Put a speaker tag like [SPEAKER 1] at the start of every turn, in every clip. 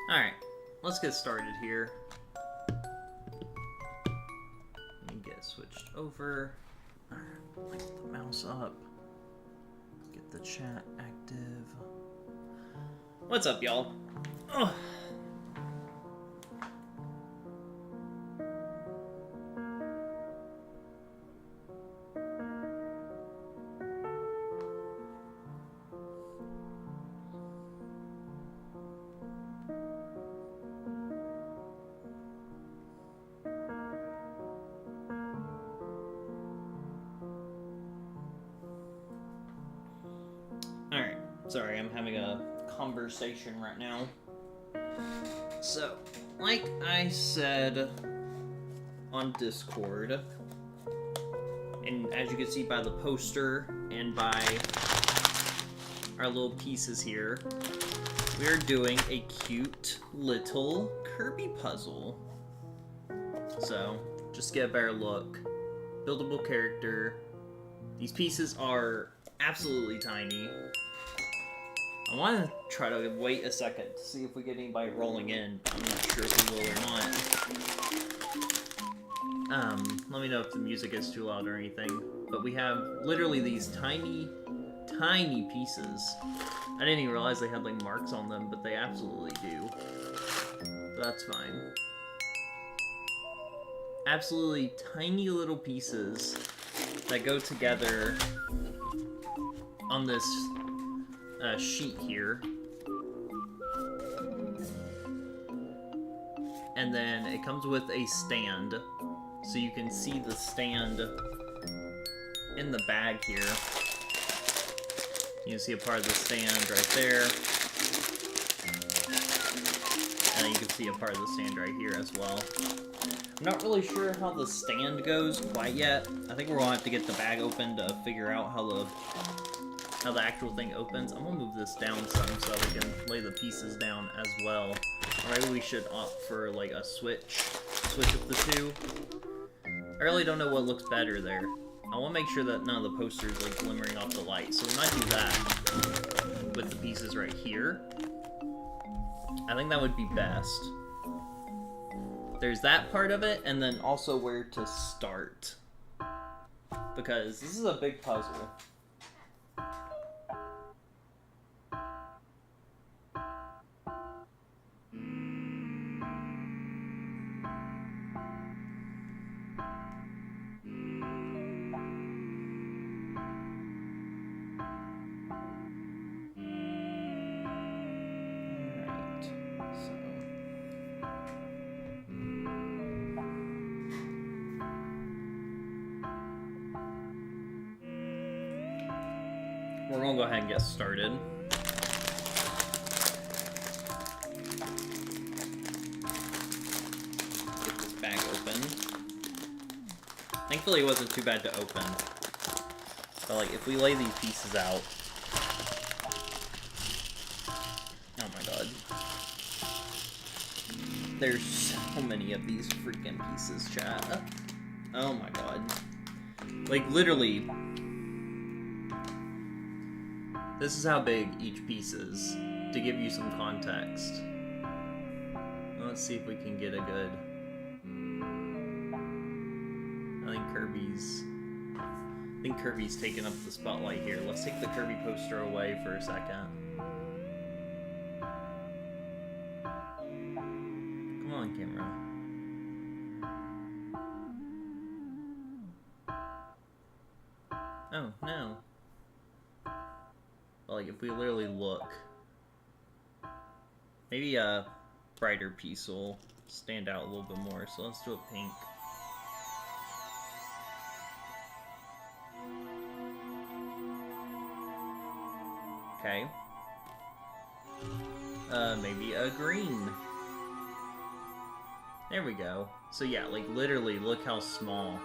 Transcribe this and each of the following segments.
[SPEAKER 1] Alright, let's get started here. Let me get switched over. Alright, light the mouse up. Get the chat active. What's up, y'all? Oh. Alright, sorry, I'm having a conversation right now. So, like I said on Discord, and as you can see by the poster and by our little pieces here, we are doing a cute little Kirby puzzle. So, just get a better look. Buildable character. These pieces are absolutely tiny. I want to try to wait a second to see if we get anybody rolling in. I'm not sure if we will or not. Let me know if the music is too loud or anything. But we have literally these tiny, tiny pieces. I didn't even realize they had like marks on them, but they absolutely do. But that's fine. Absolutely tiny little pieces that go together on this sheet here, and then it comes with a stand, so you can see the stand in the bag here. You can see a part of the stand right there, and then you can see a part of the stand right here as well. I'm not really sure how the stand goes quite yet. I think we're gonna have to get the bag open to figure out how the actual thing opens. I'm gonna move this down some so we can lay the pieces down as well. Or maybe we should opt for like a switch of the two. I really don't know what looks better there. I want to make sure that none of the posters like glimmering off the light, so we might do that with the pieces right here. I think that would be best. There's that part of it, and then also where to start. Because this is a big puzzle. We're gonna go ahead and get started. Get this bag open. Thankfully it wasn't too bad to open. But like, if we lay these pieces out... Oh my god. There's so many of these freaking pieces, chat. Oh my god. Like, literally... This is how big each piece is, to give you some context. Let's see if we can get a good... I think Kirby's taking up the spotlight here. Let's take the Kirby poster away for a second. Come on, camera. Oh, no. Like, if we literally look, maybe a brighter piece will stand out a little bit more, so let's do a pink. Okay. Maybe a green. There we go. So yeah, like, literally, look how small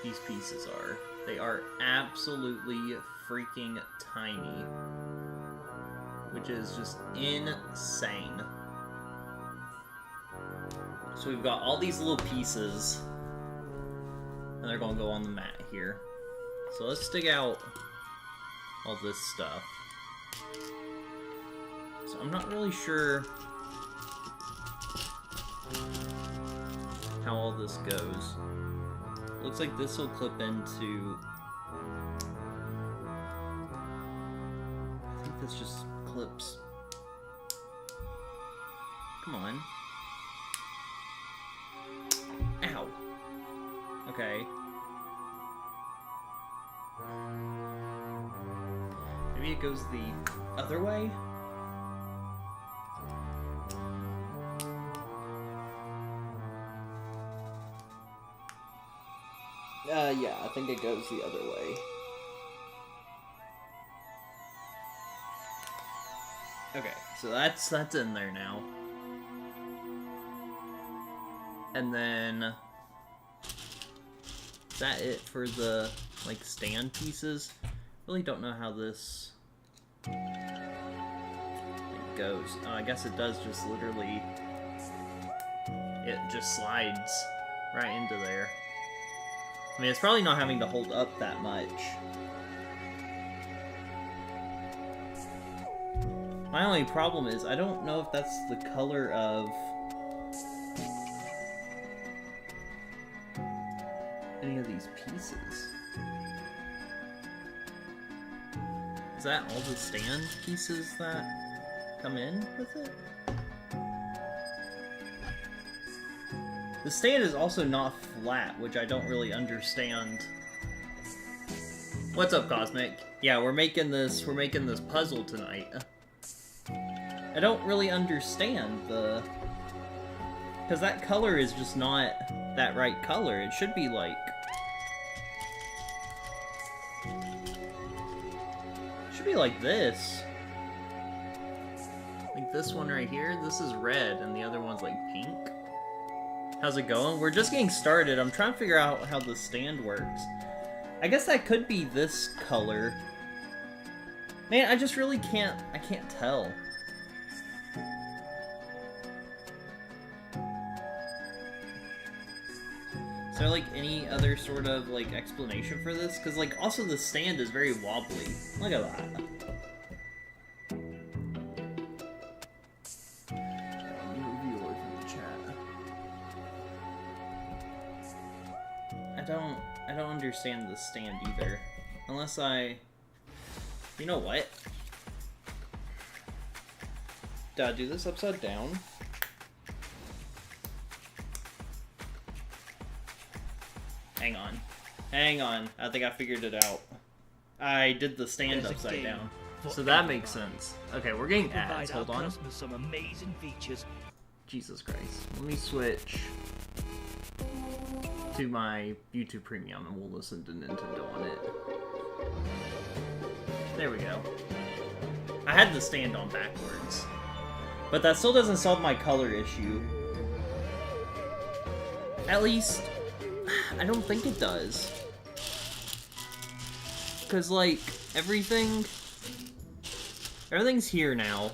[SPEAKER 1] these pieces are. They are absolutely freaking tiny, which is just insane. So we've got all these little pieces, and they're going to go on the mat here. So let's dig out all this stuff. So I'm not really sure how all this goes. Looks like this will clip into... I think this just clips. Come on. Ow. Okay. Maybe it goes the other way? Yeah, I think it goes the other way. Okay, so that's in there now. And then is that it for the like stand pieces? Really don't know how this goes. Oh, I guess it does just literally, it just slides right into there. I mean, it's probably not having to hold up that much. My only problem is I don't know if that's the color of any of these pieces. Is that all the stand pieces that come in with it? The stand is also not flat, which I don't really understand. What's up, Cosmic? Yeah, we're making this puzzle tonight. I don't really understand the... because that color is just not that right color. It should be like... it should be like this. Like this one right here, this is red, and the other one's like pink. How's it going? We're just getting started. I'm trying to figure out how the stand works. I guess that could be this color. Man, I just really can't tell. Is there like any other sort of like explanation for this? Because like also the stand is very wobbly. Look at that. I don't understand the stand either. Unless I... you know what? Did I do this upside down? Hang on. Hang on. I think I figured it out. I did the stand upside down. So that makes sense. Okay, we're getting ads. Hold on.
[SPEAKER 2] Some amazing features.
[SPEAKER 1] Jesus Christ. Let me switch to my YouTube Premium and we'll listen to Nintendo on it. There we go. I had the stand on backwards. But that still doesn't solve my color issue. At least, I don't think it does. Because, like, everything's here now.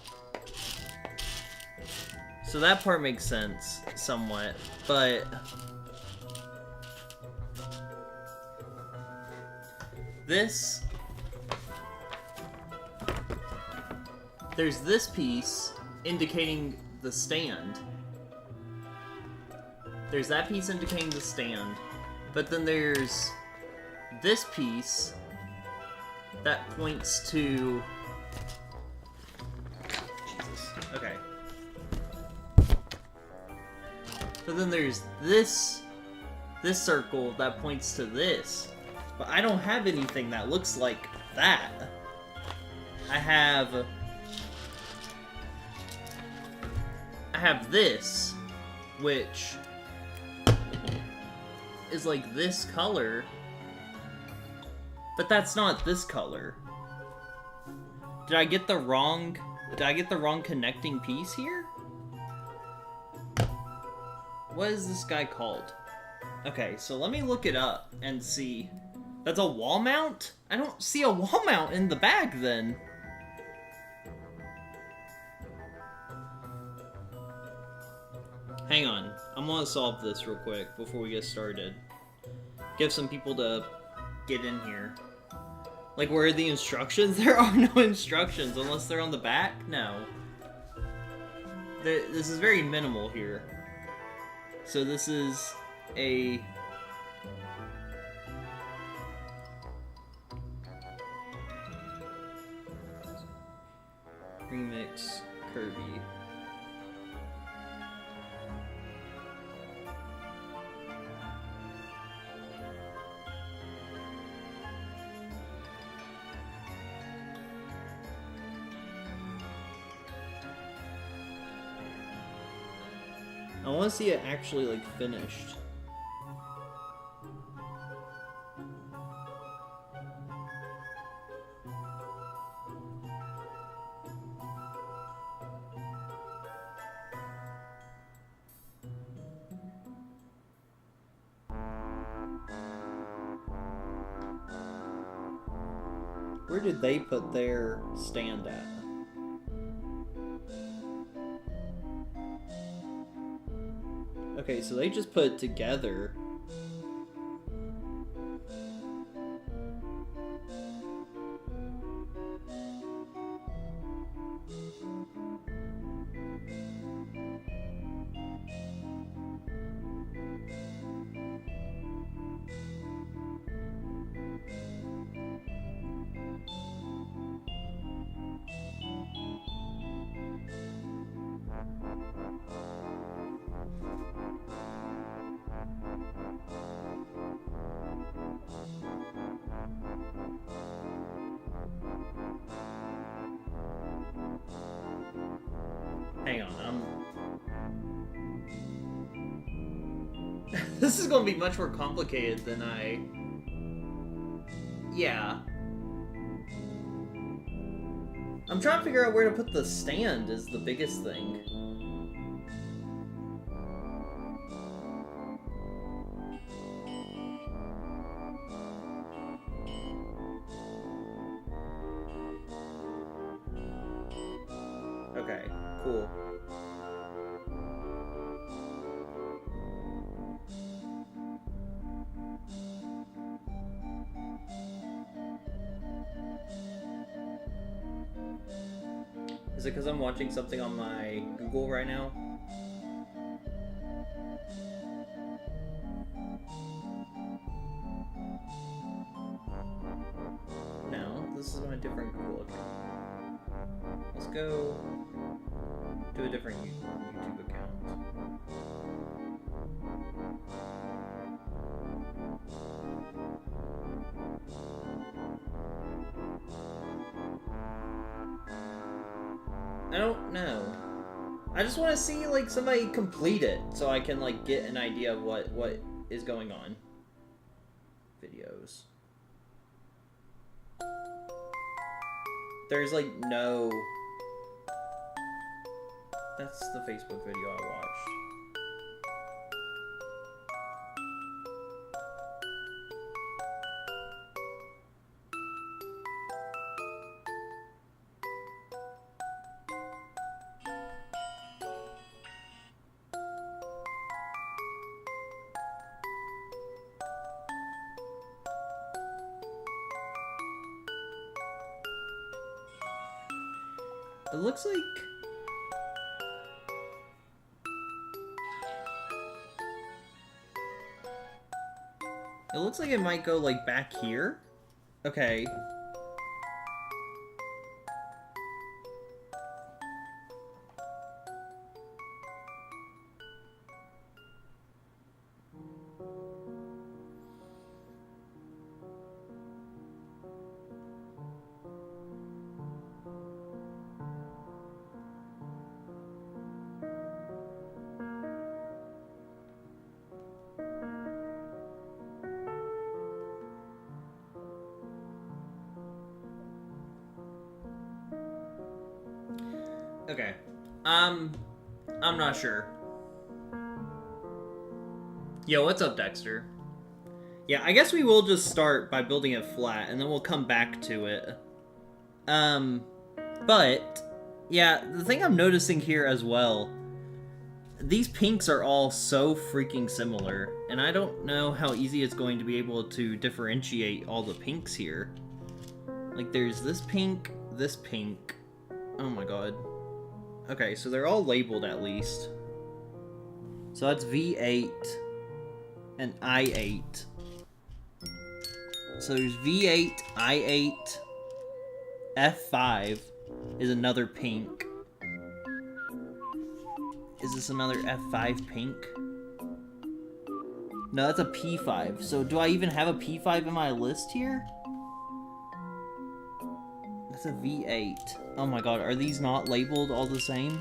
[SPEAKER 1] So that part makes sense, somewhat. But this... there's this piece indicating the stand. There's that piece indicating the stand. But then there's this piece that points to... Jesus. Okay. But then there's this circle that points to this. But I don't have anything that looks like that. I have this, which is like this color, but that's not this color. Did I get the wrong connecting piece here? What is this guy called? Okay, so let me look it up and see. That's a wall mount? I don't see a wall mount in the bag then. Hang on, I'm gonna solve this real quick before we get started. Give some people to get in here. Like, where are the instructions? There are no instructions unless they're on the back? No. This is very minimal here. So this is a... Remix Kirby. I want to see it actually, like, finished. Where did they put their stand at? Okay, so they just put it together. Hang on, this is gonna be much more complicated than I... Yeah. I'm trying to figure out where to put the stand is the biggest thing. Okay, cool. Is it because I'm watching something on my Google right now? No, this is my different Google account. Let's go to a different YouTube account. I don't know. I just want to see, like, somebody complete it so I can, like, get an idea of what is going on. Videos. There's, like, no... That's the Facebook video I watched. It looks like... It looks like it might go, like, back here. Okay. Okay. I'm not sure. Yo, what's up, Dexter? Yeah, I guess we will just start by building it flat, and then we'll come back to it. But, yeah, the thing I'm noticing here as well, these pinks are all so freaking similar, and I don't know how easy it's going to be able to differentiate all the pinks here. Like, there's this pink, this pink. Oh my god. Okay, so they're all labeled at least. So that's V8 and I8. So there's V8, I8, F5 is another pink. Is this another F5 pink? No, that's a P5. So do I even have a P5 in my list here? That's a V8. Oh my god, are these not labeled all the same?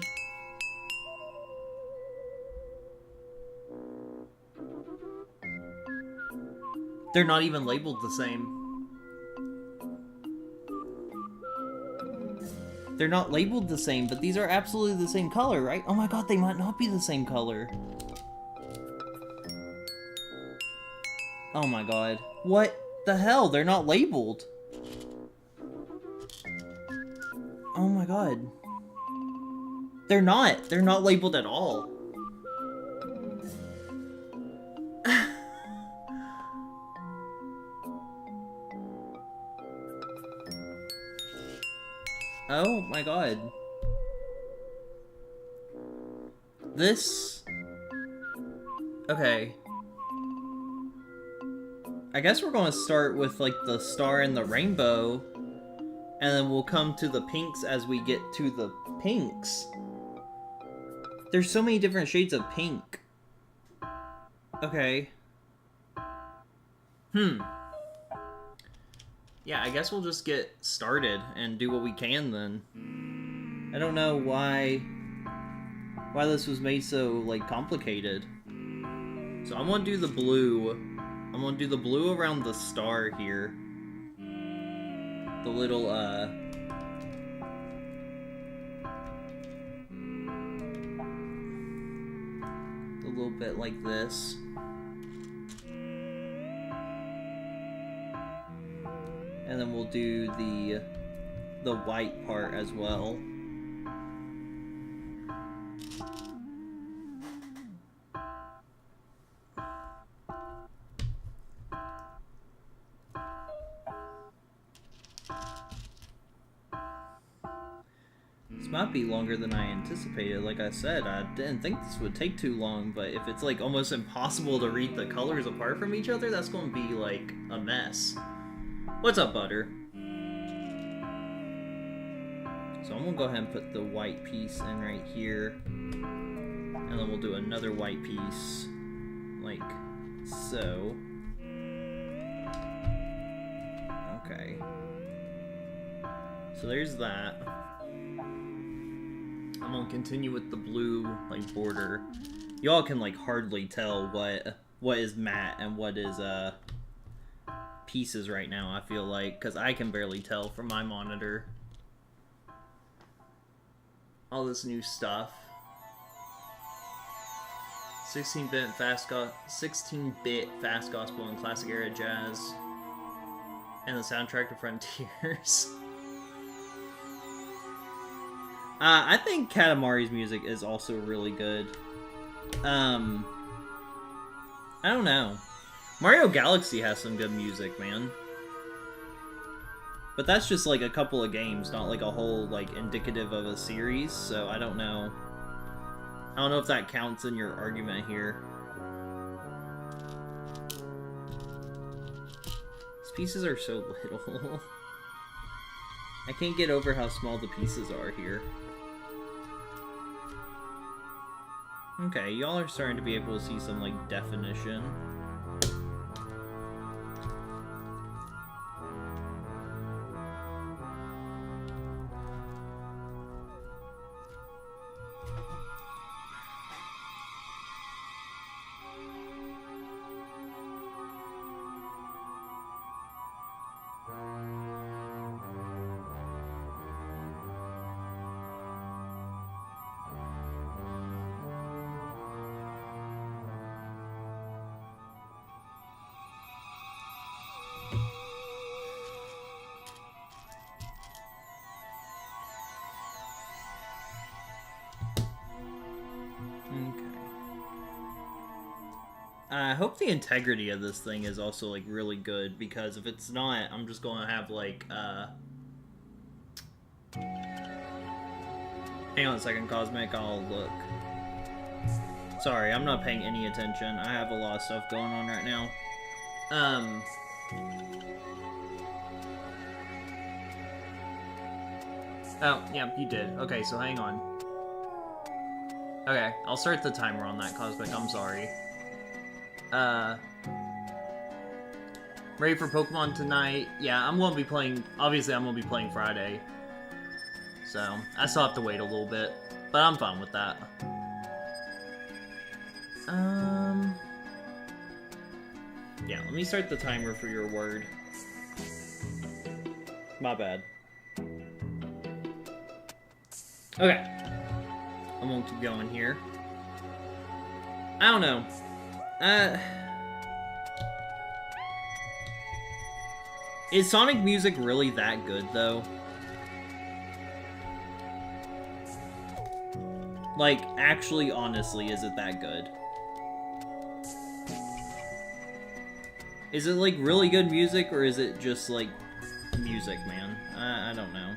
[SPEAKER 1] They're not even labeled the same. They're not labeled the same, but these are absolutely the same color, right? Oh my god, they might not be the same color. Oh my god. What the hell? They're not labeled. Oh my god. They're not. They're not labeled at all. Oh my god. This... Okay. I guess we're going to start with, like, the star and the rainbow, and then we'll come to the pinks as we get to the pinks. There's so many different shades of pink. Okay. Yeah, I guess we'll just get started and do what we can then. I don't know why this was made so, like, complicated. So I'm gonna do the blue. I'm gonna do the blue around the star here. The little, a little bit like this. And then we'll do the white part as well. This might be longer than I anticipated. Like I said, I didn't think this would take too long, but if it's like almost impossible to read the colors apart from each other, that's going to be like a mess. What's up, Butter? So I'm gonna go ahead and put the white piece in right here, and then we'll do another white piece like so. Okay, so there's that. I'm gonna continue with the blue like border. Y'all can like hardly tell what is matte and what is pieces right now, I feel like, because I can barely tell from my monitor. All this new stuff. 16-bit fast gospel and classic era jazz, and the soundtrack to Frontiers. I think Katamari's music is also really good. I don't know. Mario Galaxy has some good music, man. But that's just like a couple of games, not like a whole like indicative of a series, so I don't know. I don't know if that counts in your argument here. These pieces are so little. I can't get over how small the pieces are here. Okay, y'all are starting to be able to see some like definition. I hope the integrity of this thing is also, like, really good, because if it's not, I'm just gonna have, like, Hang on a second, Cosmic, I'll look. Sorry, I'm not paying any attention. I have a lot of stuff going on right now. Oh, yeah, you did. Okay, so hang on. Okay, I'll start the timer on that, Cosmic, I'm sorry. Ready for Pokemon tonight? Yeah, I'm gonna be playing... Obviously, I'm gonna be playing Friday. So, I still have to wait a little bit. But I'm fine with that. Yeah, let me start the timer for your word. My bad. Okay. I'm gonna keep going here. I don't know. Is Sonic music really that good, though? Like, actually, honestly, is it that good? Is it, like, really good music, or is it just, like, music, man? I don't know.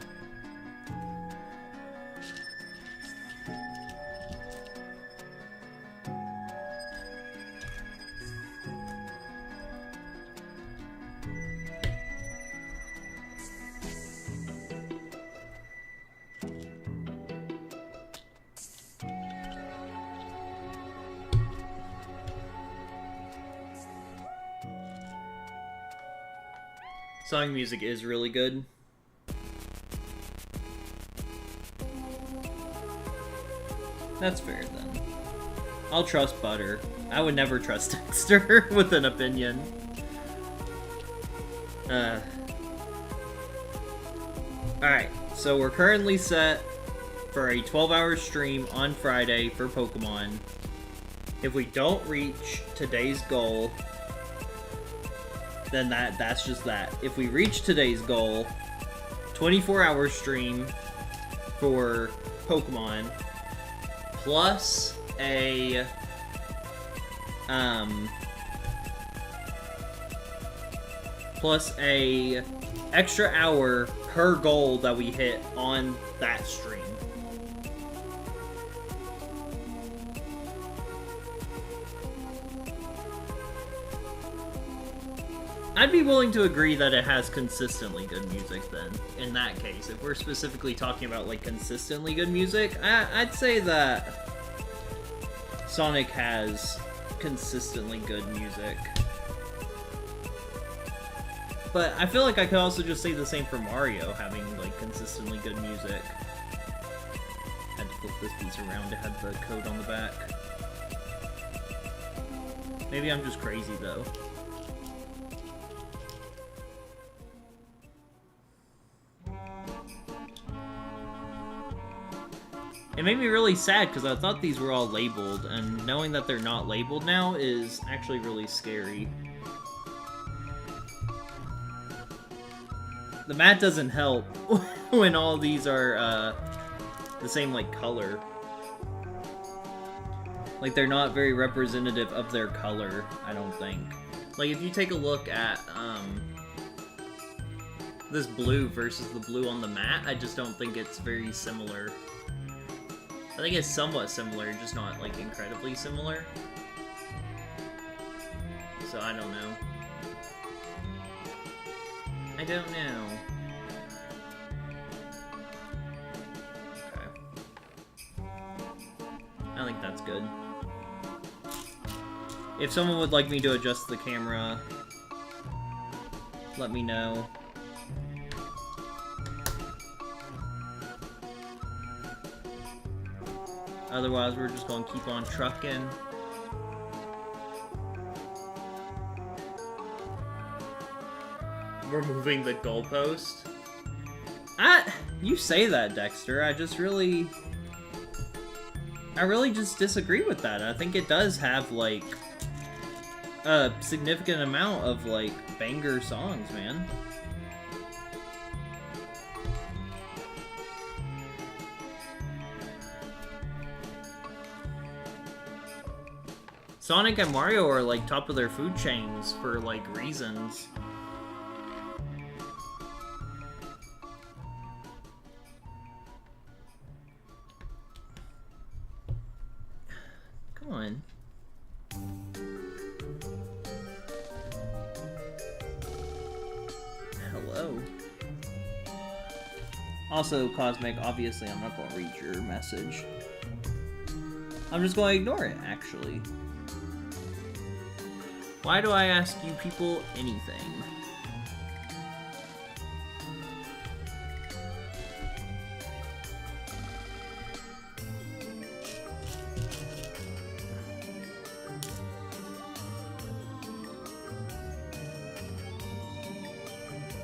[SPEAKER 1] Sonic music is really good. That's fair, then. I'll trust Butter. I would never trust Dexter with an opinion. Alright, so we're currently set for a 12-hour stream on Friday for Pokemon. If we don't reach today's goal, then that's just that. If we reach today's goal, 24-hour stream for Pokemon, plus a extra hour per goal that we hit on that stream. I'd be willing to agree that it has consistently good music then, in that case. If we're specifically talking about, like, consistently good music, I'd say that Sonic has consistently good music. But I feel like I could also just say the same for Mario, having, like, consistently good music. Had to flip this piece around to have the code on the back. Maybe I'm just crazy, though. It made me really sad because I thought these were all labeled, and knowing that they're not labeled now is actually really scary. The mat doesn't help when all these are the same, like, color. Like, they're not very representative of their color, I don't think. Like, if you take a look at this blue versus the blue on the mat, I just don't think it's very similar. I think it's somewhat similar, just not, like, incredibly similar. So, I don't know. I don't know. Okay. I think that's good. If someone would like me to adjust the camera, let me know. Otherwise, we're just gonna keep on trucking. We're moving the goalpost. You say that, Dexter. I really just disagree with that. I think it does have, like, a significant amount of, like, banger songs, man. Sonic and Mario are like top of their food chains for like reasons. Come on. Hello. Also, Cosmic, obviously I'm not going to read your message. I'm just going to ignore it, actually. Why do I ask you people anything?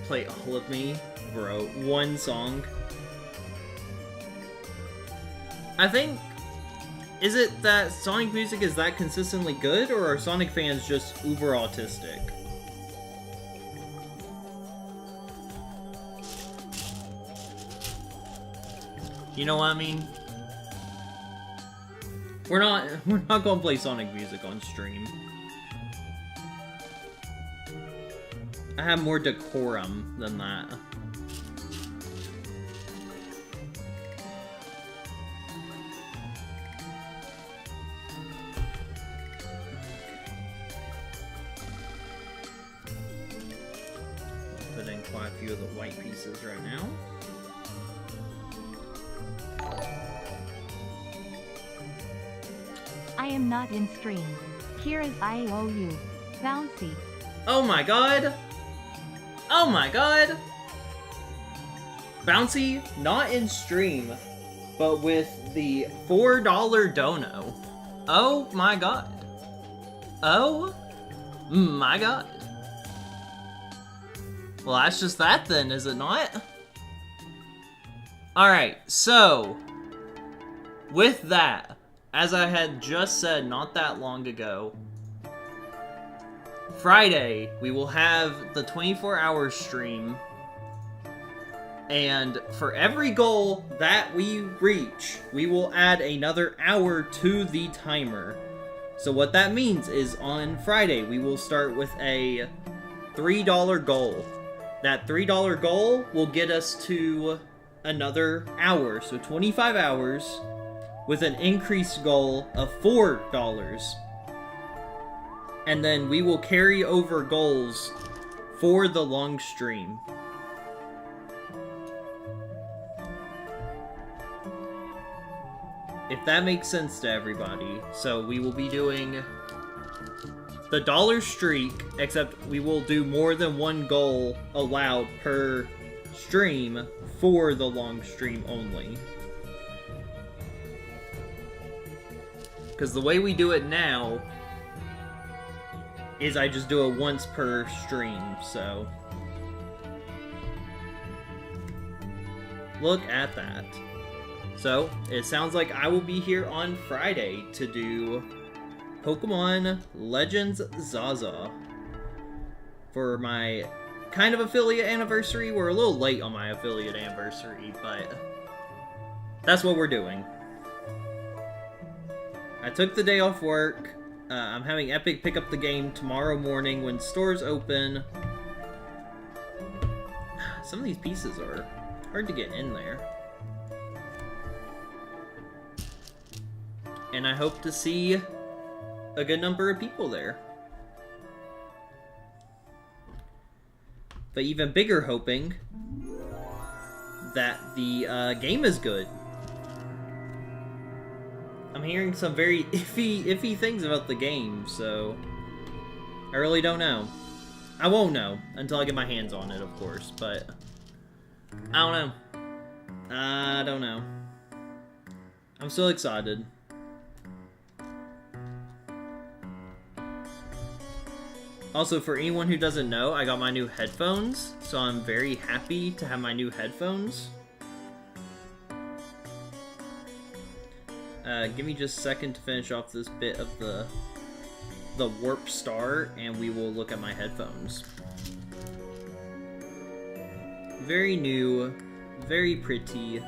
[SPEAKER 1] Play all of me? Bro, one song. I think... Is it that Sonic music is that consistently good, or are Sonic fans just uber autistic? You know what I mean? We're not gonna play Sonic music on stream. I have more decorum than that. Put in quite a few of the white pieces right now.
[SPEAKER 3] I am not in stream. Here is IOU. Bouncy.
[SPEAKER 1] Oh my god! Oh my god! Bouncy, not in stream, but with the $4 dono. Oh my god. Oh my god. Well, that's just that then, is it not? Alright, so, with that, as I had just said not that long ago, Friday, we will have the 24-hour stream, and for every goal that we reach, we will add another hour to the timer. So what that means is on Friday, we will start with a $3 goal. That $3 goal will get us to another hour, so 25 hours, with an increased goal of $4. And then we will carry over goals for the long stream. If that makes sense to everybody. So we will be doing the dollar streak, except we will do more than one goal allowed per stream for the long stream only. Because the way we do it now is I just do it once per stream, so... Look at that. So, it sounds like I will be here on Friday to do Pokemon Legends Zaza for my kind of affiliate anniversary. We're a little late on my affiliate anniversary, but that's what we're doing. I took the day off work. I'm having Epic pick up the game tomorrow morning when stores open. Some of these pieces are hard to get in there. And I hope to see a good number of people there. But even bigger hoping that the game is good. I'm hearing some very iffy things about the game, so I really don't know. I won't know until I get my hands on it, of course, but I don't know. I don't know. I'm still excited. Also, for anyone who doesn't know, I got my new headphones, so I'm very happy to have my new headphones. Give me just a second to finish off this bit of the warp star, and we will look at my headphones. Very new, very pretty.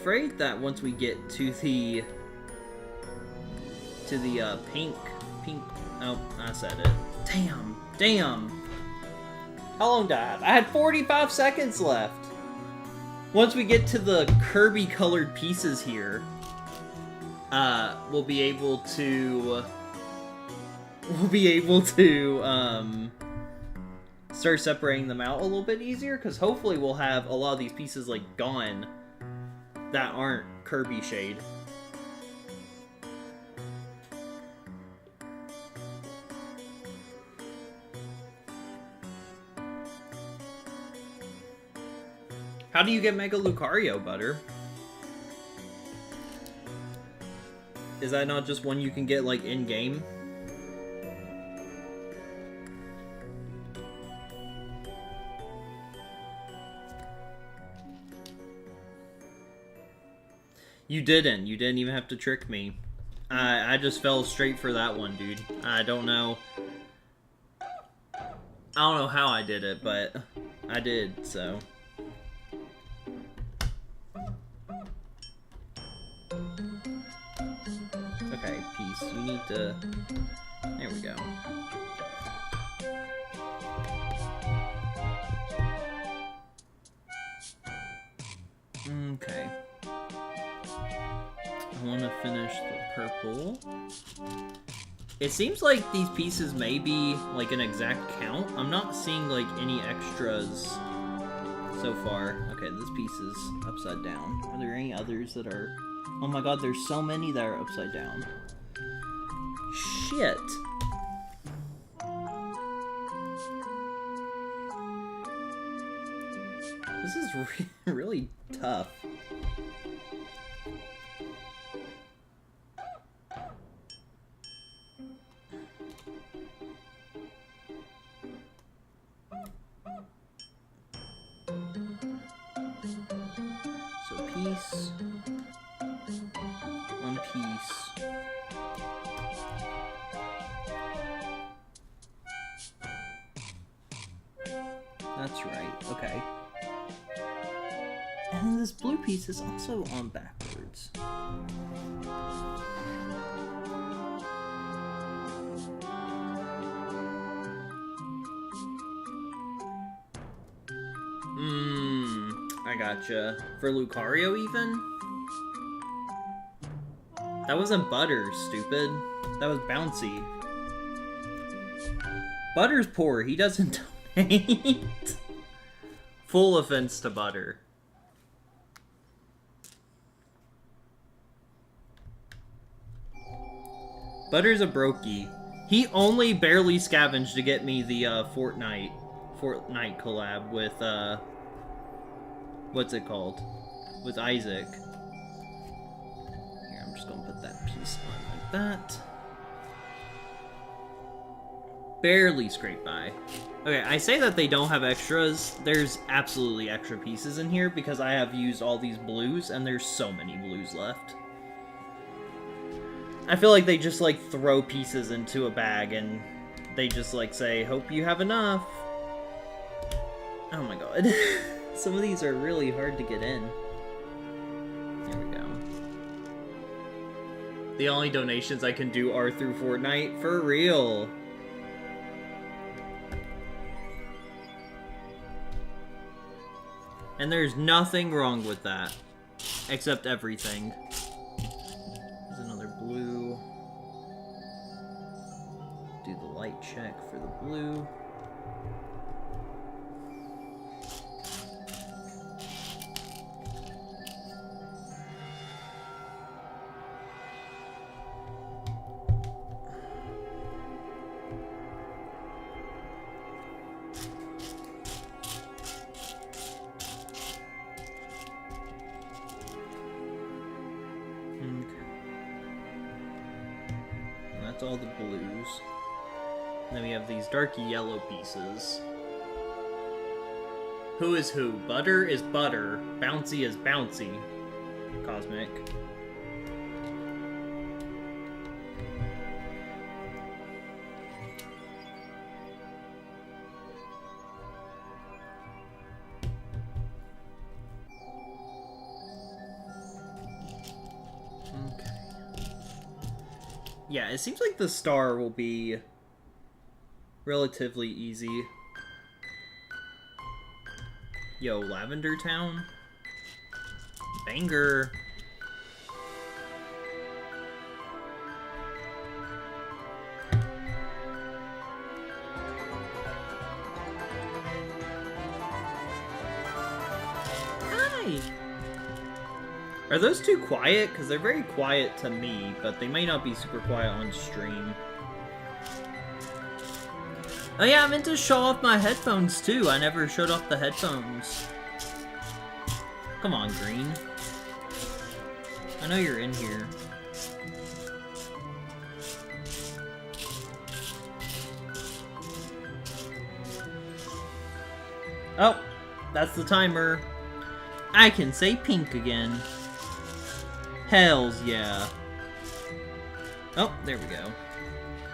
[SPEAKER 1] afraid that once we get to the pink, oh, I said it. Damn. How long did I have? I had 45 seconds left. Once we get to the Kirby colored pieces here, we'll be able to start separating them out a little bit easier, because hopefully we'll have a lot of these pieces like gone that aren't Kirby shade. How do you get Mega Lucario, Butter? Is that not just one you can get, like, in-game? You didn't. You didn't even have to trick me. I just fell straight for that one, dude. I don't know how I did it, but I did, so... Okay, Peace, you need to... There we go. Okay. I want to finish the purple. It seems like these pieces may be, like, an exact count. I'm not seeing, like, any extras so far. Okay, this piece is upside down. Are there any others that are... Oh my god, there's so many that are upside down. Shit. This is really tough. So piece. One piece. That's right, okay. And then this blue piece is also on backwards. I gotcha. For Lucario even? That wasn't Butter, stupid. That was Bouncy. Butter's poor, he doesn't donate. Full offense to Butter. Butter's a brokey. He only barely scavenged to get me the Fortnite collab with what's it called? With Isaac. Here, I'm just gonna put that piece on like that. Barely scraped by. Okay, I say that they don't have extras. There's absolutely extra pieces in here because I have used all these blues and there's so many blues left. I feel like they just, like, throw pieces into a bag and they just, like, say, hope you have enough. Oh my god. Some of these are really hard to get in. There we go. The only donations I can do are through Fortnite? For real. And there's nothing wrong with that. Except everything. There's another blue. Do the light check for the blue. All the blues. Then we have these darky yellow pieces. Who is who? Butter is Butter. Bouncy is Bouncy. Cosmic. Yeah, it seems like the star will be relatively easy. Yo, Lavender Town? Banger! Hi! Are those too quiet? Because they're very quiet to me, but they may not be super quiet on stream. Oh yeah, I meant to show off my headphones too. I never showed off the headphones. Come on, Green. I know you're in here. Oh, that's the timer. I can say pink again. Hells yeah. Oh, there we go.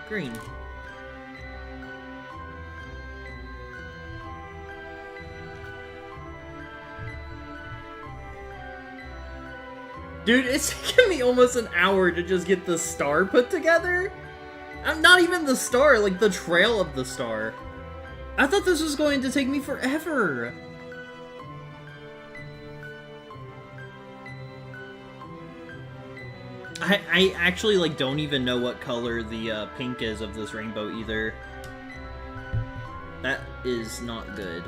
[SPEAKER 1] Green. Dude, it's taken me almost an hour to just get the star put together. I'm not even the star, like the trail of the star. I thought this was going to take me forever. I actually, like, don't even know what color the pink is of this rainbow either. That is not good.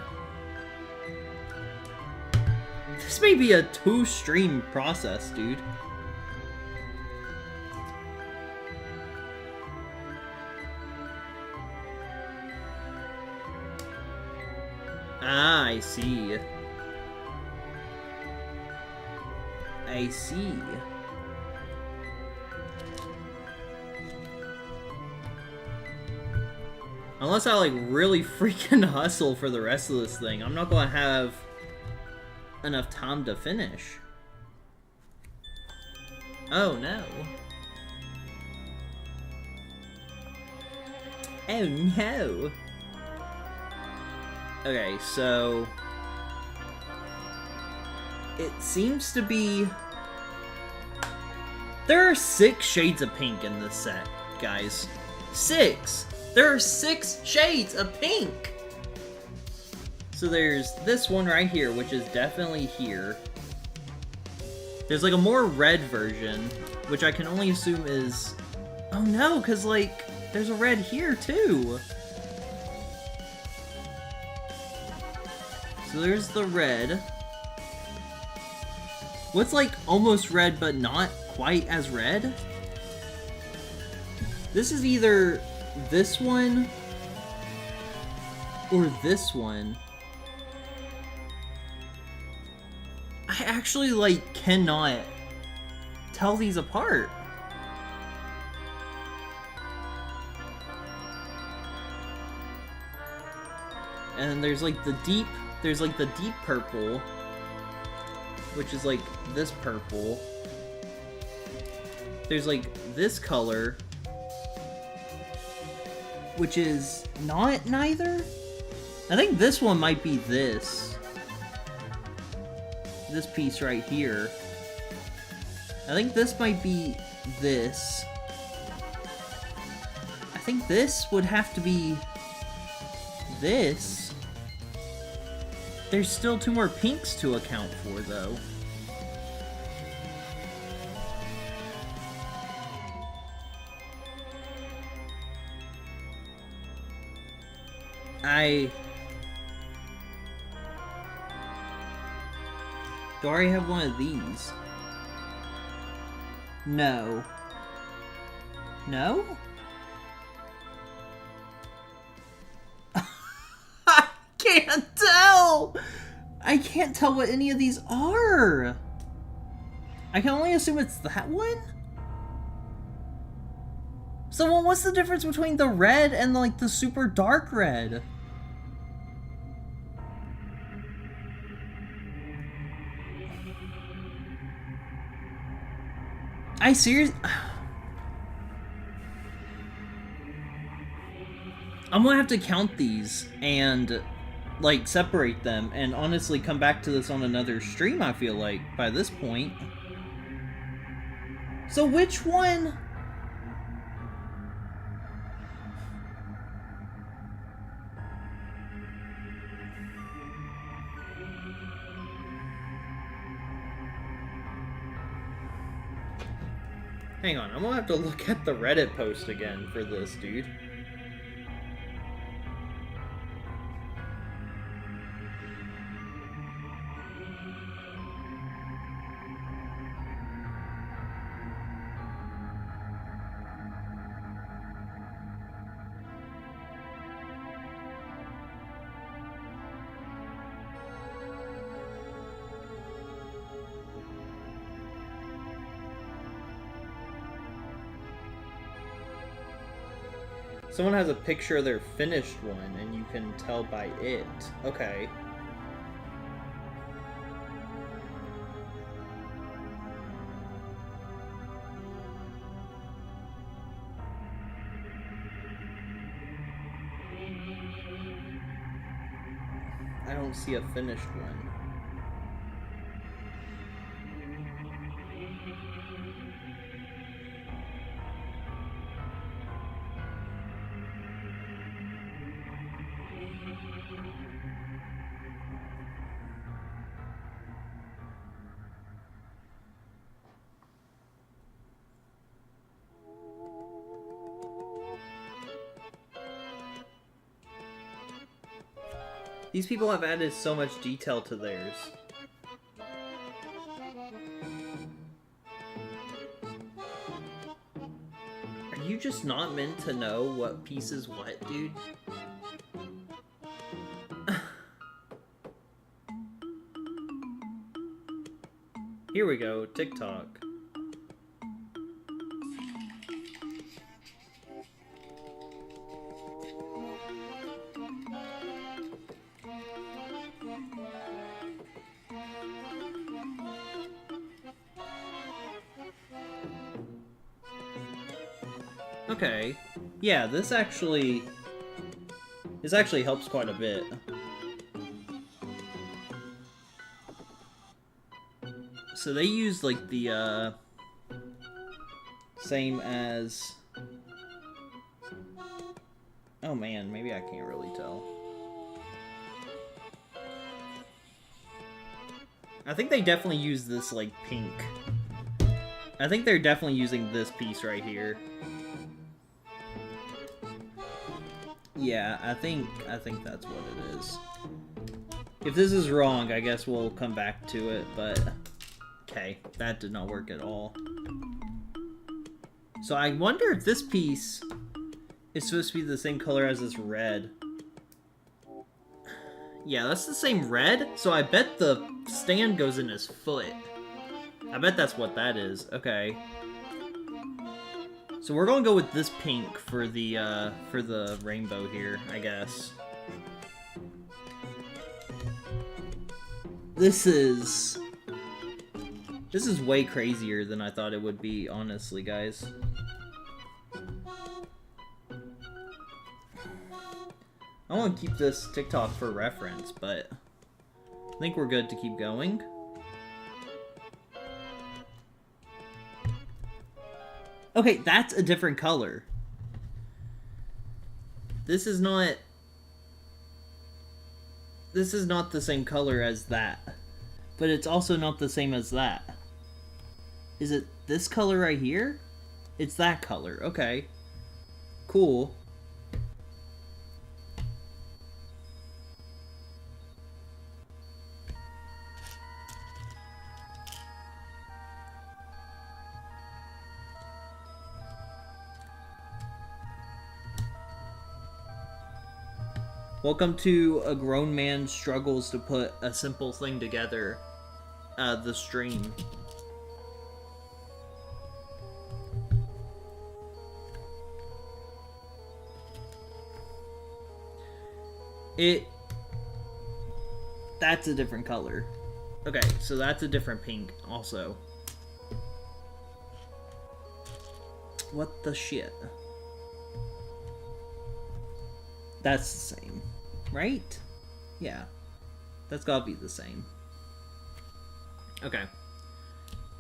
[SPEAKER 1] This may be a 2-stream process, dude. Ah, I see. I see. Unless I, like, really freaking hustle for the rest of this thing, I'm not gonna have enough time to finish. Oh, no. Oh, no. Okay, so... it seems to be... there are 6 shades of pink in this set, guys. 6! There are 6 shades of pink! So there's this one right here, which is definitely here. There's like a more red version, which I can only assume is... oh no, because like, there's a red here too! So there's the red. What's like almost red but not quite as red? This is either this one or this one. I actually, like, cannot tell these apart. And there's like the deep purple, which is like this purple. There's like this color, which is not neither. I think this one might be this piece right here. I think this might be this. I think this would have to be this. There's still 2 more pinks to account for, though. Do I already have one of these? No. No? I can't tell! I can't tell what any of these are! I can only assume it's that one? So what's the difference between the red and like the super dark red? I seriously... I'm gonna have to count these and, like, separate them and honestly come back to this on another stream, I feel like, by this point. So which one... Hang on, I'm gonna have to look at the Reddit post again for this, dude. Someone has a picture of their finished one, and you can tell by it. Okay. I don't see a finished one. These people have added so much detail to theirs. Are you just not meant to know what piece is what, dude? Here we go, TikTok. Okay. Yeah, this actually helps quite a bit. So they use like the same as, oh man, maybe I can't really tell. I think they definitely use this like pink. I think they're definitely using this piece right here. Yeah, I think that's what it is. If this is wrong, I guess we'll come back to it, but okay, that did not work at all. So I wonder if this piece is supposed to be the same color as this red. Yeah, that's the same red, so I bet the stand goes in his foot. I bet that's what that is. Okay. So we're gonna go with this pink for the rainbow here, I guess. This is way crazier than I thought it would be, honestly, guys. I want to keep this TikTok for reference, but I think we're good to keep going. Okay, that's a different color. This is not the same color as that. But it's also not the same as that. Is it this color right here? It's that color. Okay. Cool. Welcome to A Grown Man Struggles to Put a Simple Thing Together, the stream. That's a different color. Okay, so that's a different pink also. What the shit? That's the same, right? Yeah, that's gotta be the same. Okay,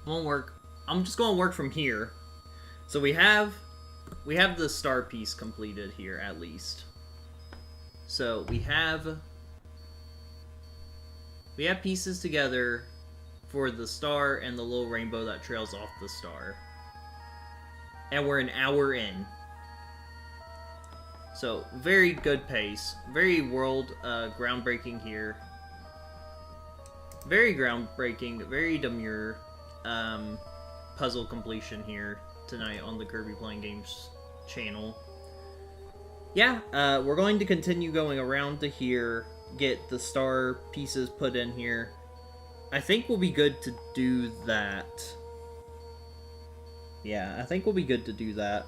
[SPEAKER 1] won't work. I'm just gonna work from here. So we have the star piece completed here at least. So we have pieces together for the star and the little rainbow that trails off the star. And we're an hour in. So, very good pace. Very groundbreaking here. Very groundbreaking, very demure puzzle completion here tonight on the Kirby Playing Games channel. Yeah, we're going to continue going around to here, get the star pieces put in here. I think we'll be good to do that. Yeah, I think we'll be good to do that.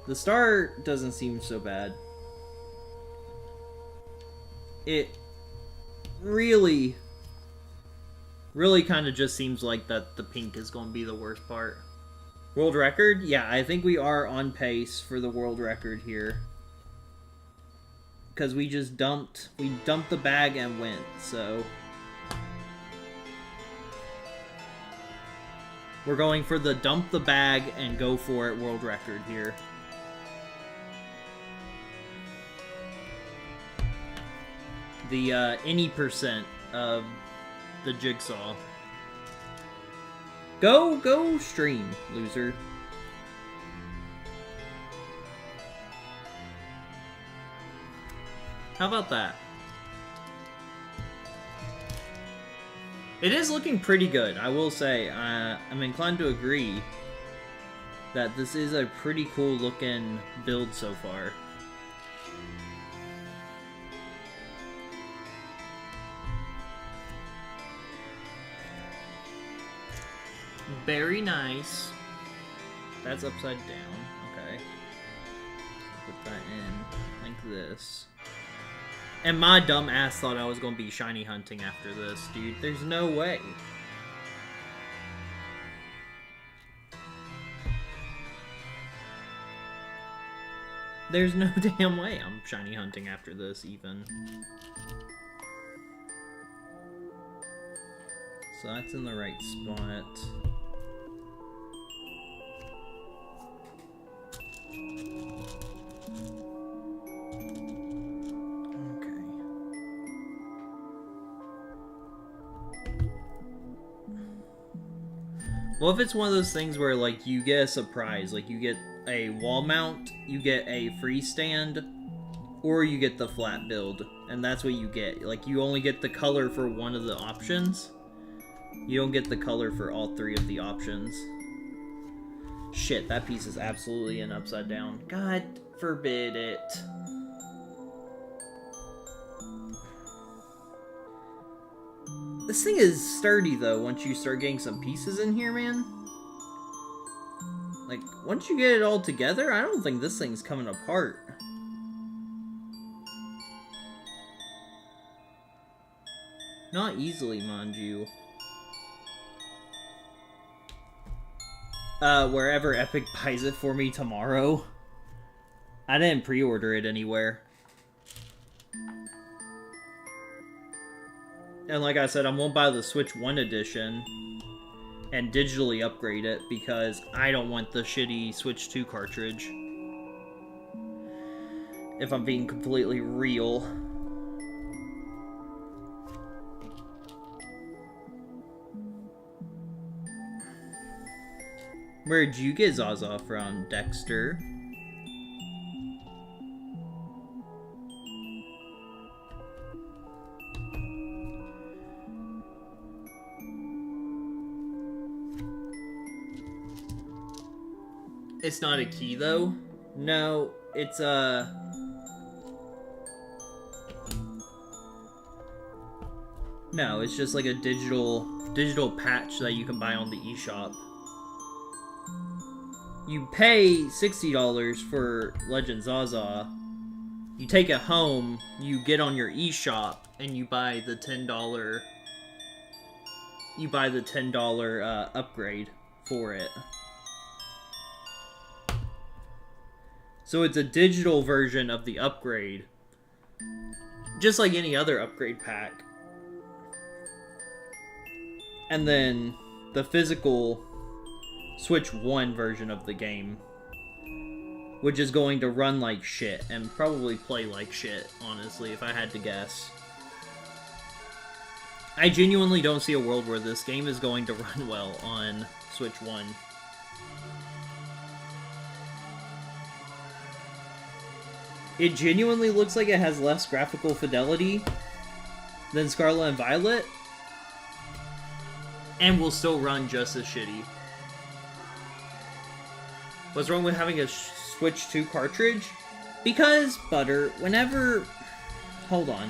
[SPEAKER 1] The star doesn't seem so bad. It really kind of just seems like that the pink is going to be the worst part. World record? Yeah, I think we are on pace for the world record here. Because we dumped the bag and went, so... We're going for the dump the bag and go for it world record here. The any percent of the jigsaw. Go stream, loser. How about that? It is looking pretty good, I will say. I'm inclined to agree that this is a pretty cool looking build so far. Very nice. That's upside down. Okay. Put that in like this. And my dumb ass thought I was going to be shiny hunting after this, dude. There's no way. There's no damn way I'm shiny hunting after this, even. So that's in the right spot. Well, if it's one of those things where, like, you get a surprise, like, you get a wall mount, you get a free stand, or you get the flat build, and that's what you get. Like, you only get the color for one of the options. You don't get the color for all three of the options. Shit, that piece is absolutely an upside down. God forbid it. This thing is sturdy, though, once you start getting some pieces in here, man. Like, once you get it all together, I don't think this thing's coming apart. Not easily, mind you. Wherever Epic buys it for me tomorrow. I didn't pre-order it anywhere. And like I said, I won't buy the Switch 1 edition and digitally upgrade it because I don't want the shitty Switch 2 cartridge. If I'm being completely real. Where'd you get Zaza from, Dexter? It's not a key, though? No, it's a... No, it's just like a digital patch that you can buy on the eShop. You pay $60 for Legend Zaza. You take it home, you get on your eShop, and you buy the $10... You buy the $10 upgrade for it. So it's a digital version of the upgrade. Just like any other upgrade pack. And then the physical Switch 1 version of the game. Which is going to run like shit. And probably play like shit, honestly, if I had to guess. I genuinely don't see a world where this game is going to run well on Switch 1. It genuinely looks like it has less graphical fidelity than Scarlet and Violet, and will still run just as shitty. What's wrong with having a Switch 2 cartridge? Because, Butter, whenever... Hold on.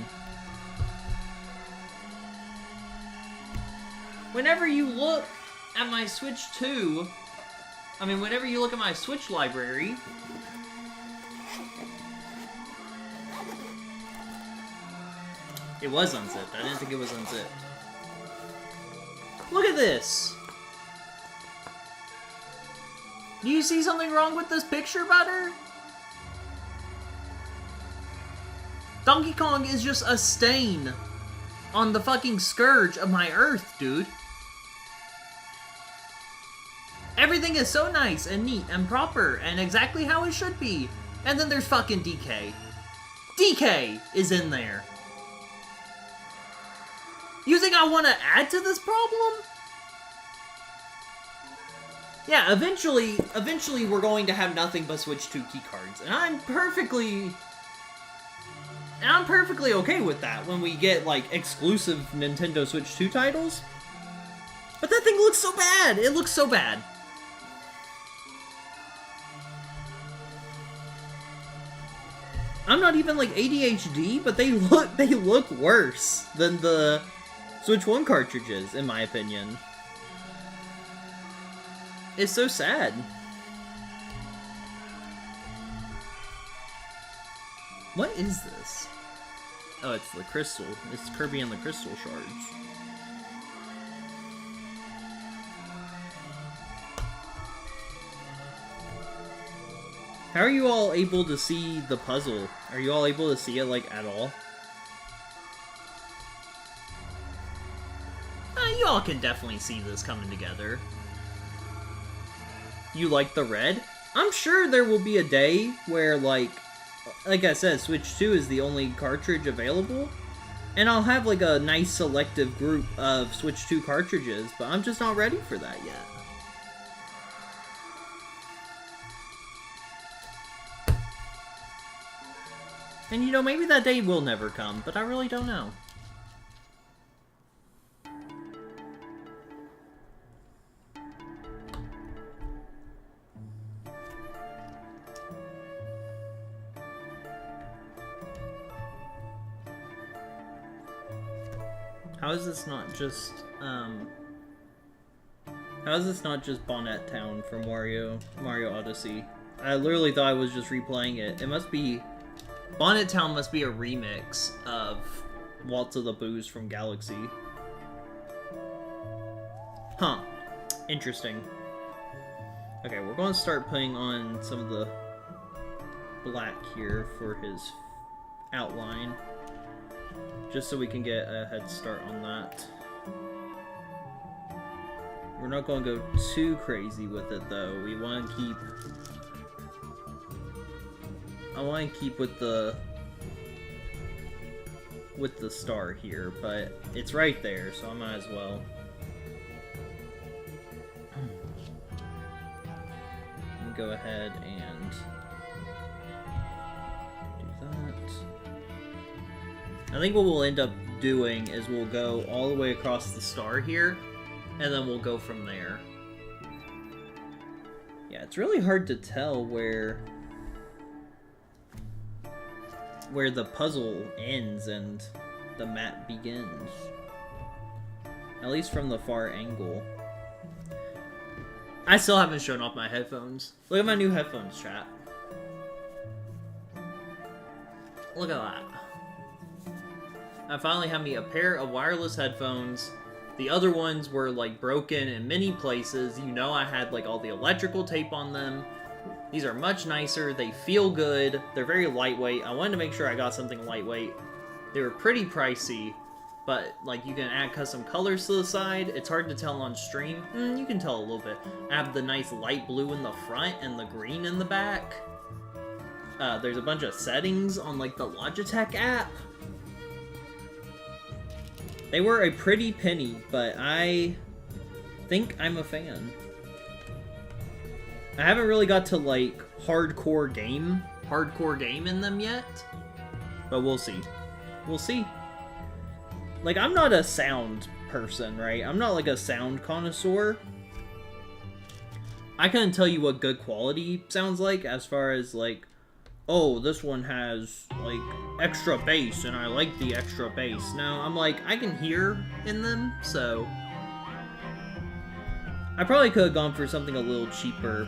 [SPEAKER 1] Whenever you look at my Switch 2... whenever you look at my Switch library... It was unzipped. I didn't think it was unzipped. Look at this! Do you see something wrong with this picture, Butter? Donkey Kong is just a stain on the fucking scourge of my Earth, dude. Everything is so nice and neat and proper and exactly how it should be. And then there's fucking DK. DK is in there. You think I want to add to this problem? Yeah, eventually we're going to have nothing but Switch 2 keycards, and I'm perfectly okay with that when we get, like, exclusive Nintendo Switch 2 titles. But that thing looks so bad! It looks so bad. I'm not even, like, ADHD, but they look worse than the Switch 1 cartridges, in my opinion. It's so sad. What is this? Oh, it's the crystal. It's Kirby and the crystal shards. How are you all able to see the puzzle? Are you all able to see it, like, at all? You all can definitely see this coming together. You like the red? I'm sure there will be a day where, like I said, Switch 2 is the only cartridge available, and I'll have, like, a nice selective group of Switch 2 cartridges, but I'm just not ready for that yet. And, you know, maybe that day will never come, but I really don't know. How is this not just, how is this not just Bonnet Town from Mario Odyssey? I literally thought I was just replaying it. It must be... Bonnet Town must be a remix of Waltz of the Booze from Galaxy. Huh. Interesting. Okay, we're going to start putting on some of the black here for his outline. Just so we can get a head start on that. We're not going to go too crazy with it, though. We want to keep... I want to keep with the star here, but it's right there, so I might as well. Let me go ahead and do that. I think what we'll end up doing is we'll go all the way across the star here, and then we'll go from there. Yeah, it's really hard to tell where the puzzle ends and the map begins. At least from the far angle. I still haven't shown off my headphones. Look at my new headphones, chat. Look at that. I finally have me a pair of wireless headphones. The other ones were, like, broken in many places. You know I had, like, all the electrical tape on them. These are much nicer. They feel good. They're very lightweight. I wanted to make sure I got something lightweight. They were pretty pricey, but, like, you can add custom colors to the side. It's hard to tell on stream. You can tell a little bit. I have the nice light blue in the front and the green in the back. There's a bunch of settings on, like, the Logitech app. They were a pretty penny, but I think I'm a fan. I haven't really got to, like, hardcore game in them yet. But we'll see. We'll see. Like, I'm not a sound person, right? I'm not, like, a sound connoisseur. I couldn't tell you what good quality sounds like as far as, like, oh, this one has, like, extra bass, and I like the extra bass. No, I'm like, I can hear in them, so... I probably could have gone for something a little cheaper.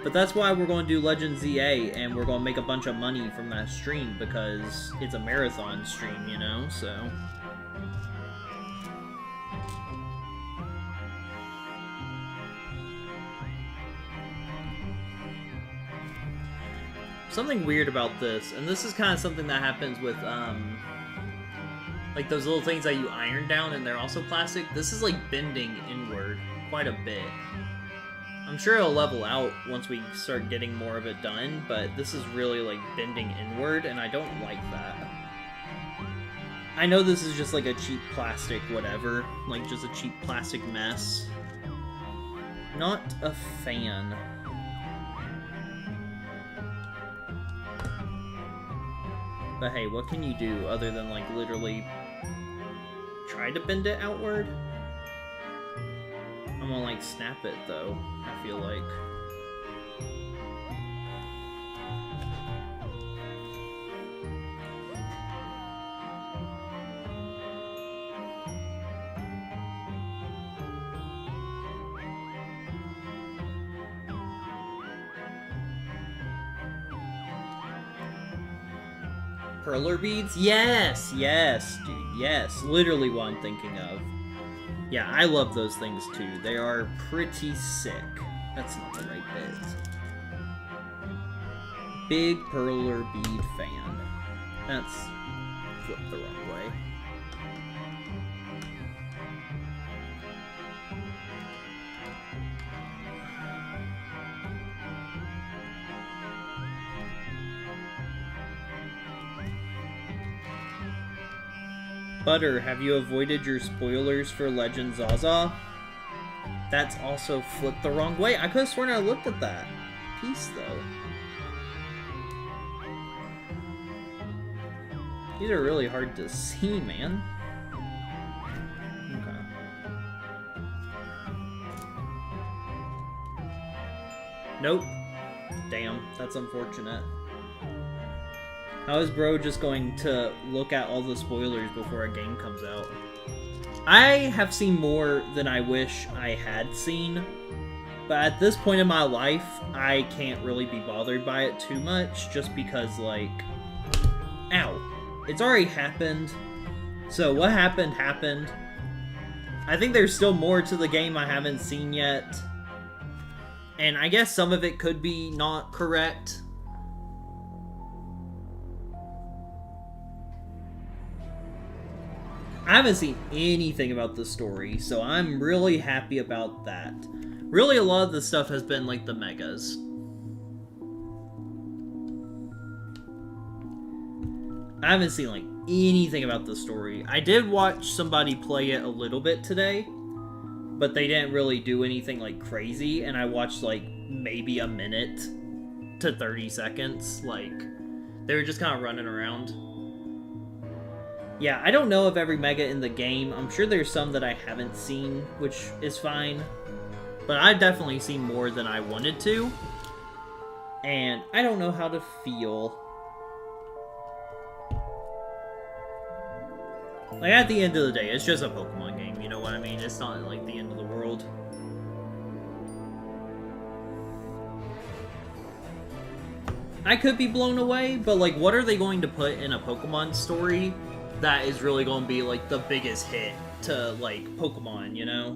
[SPEAKER 1] But that's why we're going to do Legend ZA, and we're going to make a bunch of money from that stream, because it's a marathon stream, you know, so... Something weird about this, and this is kind of something that happens with, like those little things that you iron down and they're also plastic. This is like bending inward quite a bit. I'm sure it'll level out once we start getting more of it done, but this is really like bending inward, and I don't like that. I know this is just like a cheap plastic whatever, like just a cheap plastic mess. Not a fan. But hey, what can you do other than, like, literally try to bend it outward? I'm gonna, like, snap it, though, I feel like. Perler beads? Yes! Yes, dude, yes. Literally what I'm thinking of. Yeah, I love those things too. They are pretty sick. That's not the right bit. Big Perler bead fan. That's flipped the wrong way. Butter, have you avoided your spoilers for Legend Zaza? That's also flipped the wrong way. I could have sworn I looked at that piece, though. These are really hard to see, man. Okay. Nope. Damn, that's unfortunate. How is bro just going to look at all the spoilers before a game comes out? I have seen more than I wish I had seen, but at this point in my life, I can't really be bothered by it too much, just because, like, ow, it's already happened, so what happened, happened. I think there's still more to the game I haven't seen yet, and I guess some of it could be not correct. I haven't seen anything about the story, so I'm really happy about that. Really, a lot of the stuff has been, like, the megas. I haven't seen, like, anything about the story. I did watch somebody play it a little bit today, but they didn't really do anything, like, crazy, and I watched, like, maybe a minute to 30 seconds. Like, they were just kind of running around. Yeah, I don't know of every mega in the game. I'm sure there's some that I haven't seen, which is fine. But I've definitely seen more than I wanted to. And I don't know how to feel. Like, at the end of the day, it's just a Pokemon game, you know what I mean? It's not, like, the end of the world. I could be blown away, but, like, what are they going to put in a Pokemon story that is really going to be, like, the biggest hit to, like, Pokemon, you know?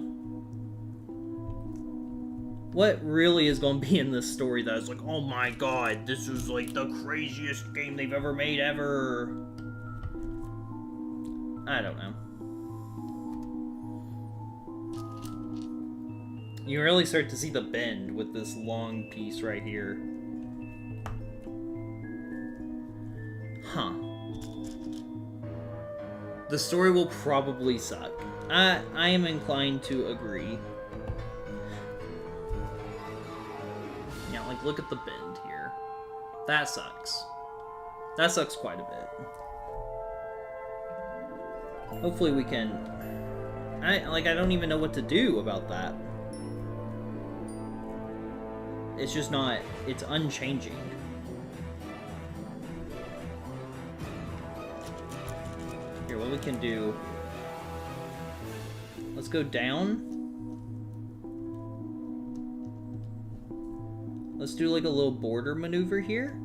[SPEAKER 1] What really is going to be in this story that is like, oh my god, this is, like, the craziest game they've ever made ever? I don't know. You really start to see the bend with this long piece right here. Huh. The story will probably suck. I am inclined to agree. Yeah, like, look at the bend here. That sucks. That sucks quite a bit. Hopefully we can... I don't even know what to do about that. It's just not... It's unchanging. Here, what we can do... Let's go down. Let's do like a little border maneuver here.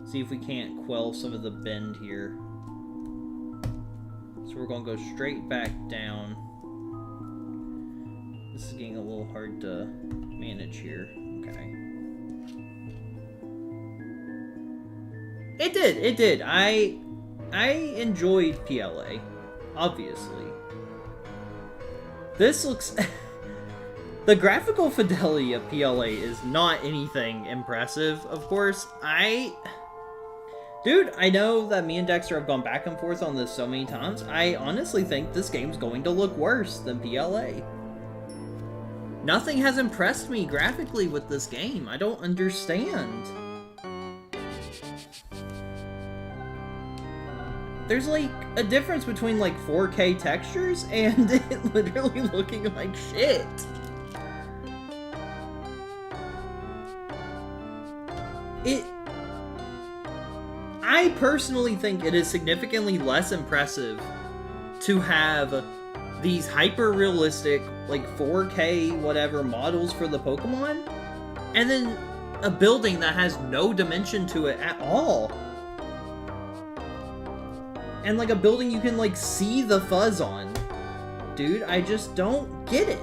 [SPEAKER 1] See if we can't quell some of the bend here. So we're gonna go straight back down. This is getting a little hard to manage here. Okay. It did. I enjoyed PLA, obviously. This looks... The graphical fidelity of PLA is not anything impressive, of course. Dude, I know that me and Dexter have gone back and forth on this so many times. I honestly think this game's going to look worse than PLA. Nothing has impressed me graphically with this game. I don't understand. There's like a difference between like 4K textures and it literally looking like shit. I personally think it is significantly less impressive to have these hyper-realistic, like 4K whatever models for the Pokemon, and then a building that has no dimension to it at all. And like a building you can like see the fuzz on. Dude, I just don't get it.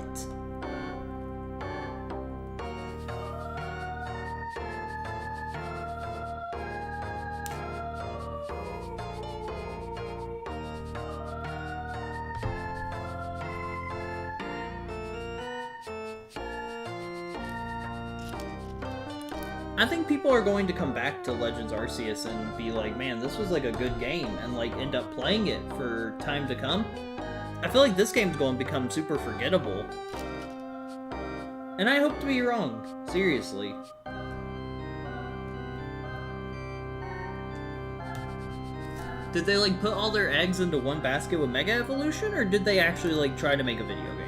[SPEAKER 1] I think people are going to come back to Legends Arceus and be like, man, this was like a good game, and like end up playing it for time to come. I feel like this game's going to become super forgettable. And I hope to be wrong. Seriously. Did they like put all their eggs into one basket with Mega Evolution, or did they actually like try to make a video game?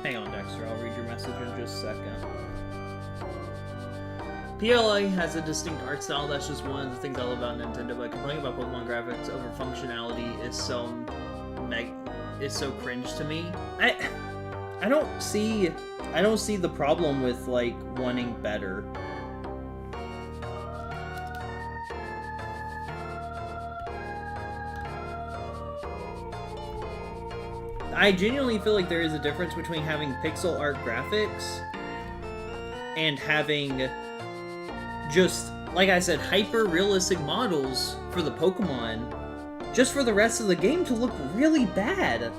[SPEAKER 1] Hang on, Dexter, I'll read your message in just a second. PLA has a distinct art style. That's just one of the things I love about Nintendo, but complaining about Pokemon graphics over functionality is so cringe to me. I don't see the problem with like wanting better. I genuinely feel like there is a difference between having pixel art graphics and having just, like I said, hyper-realistic models for the Pokemon just for the rest of the game to look really bad.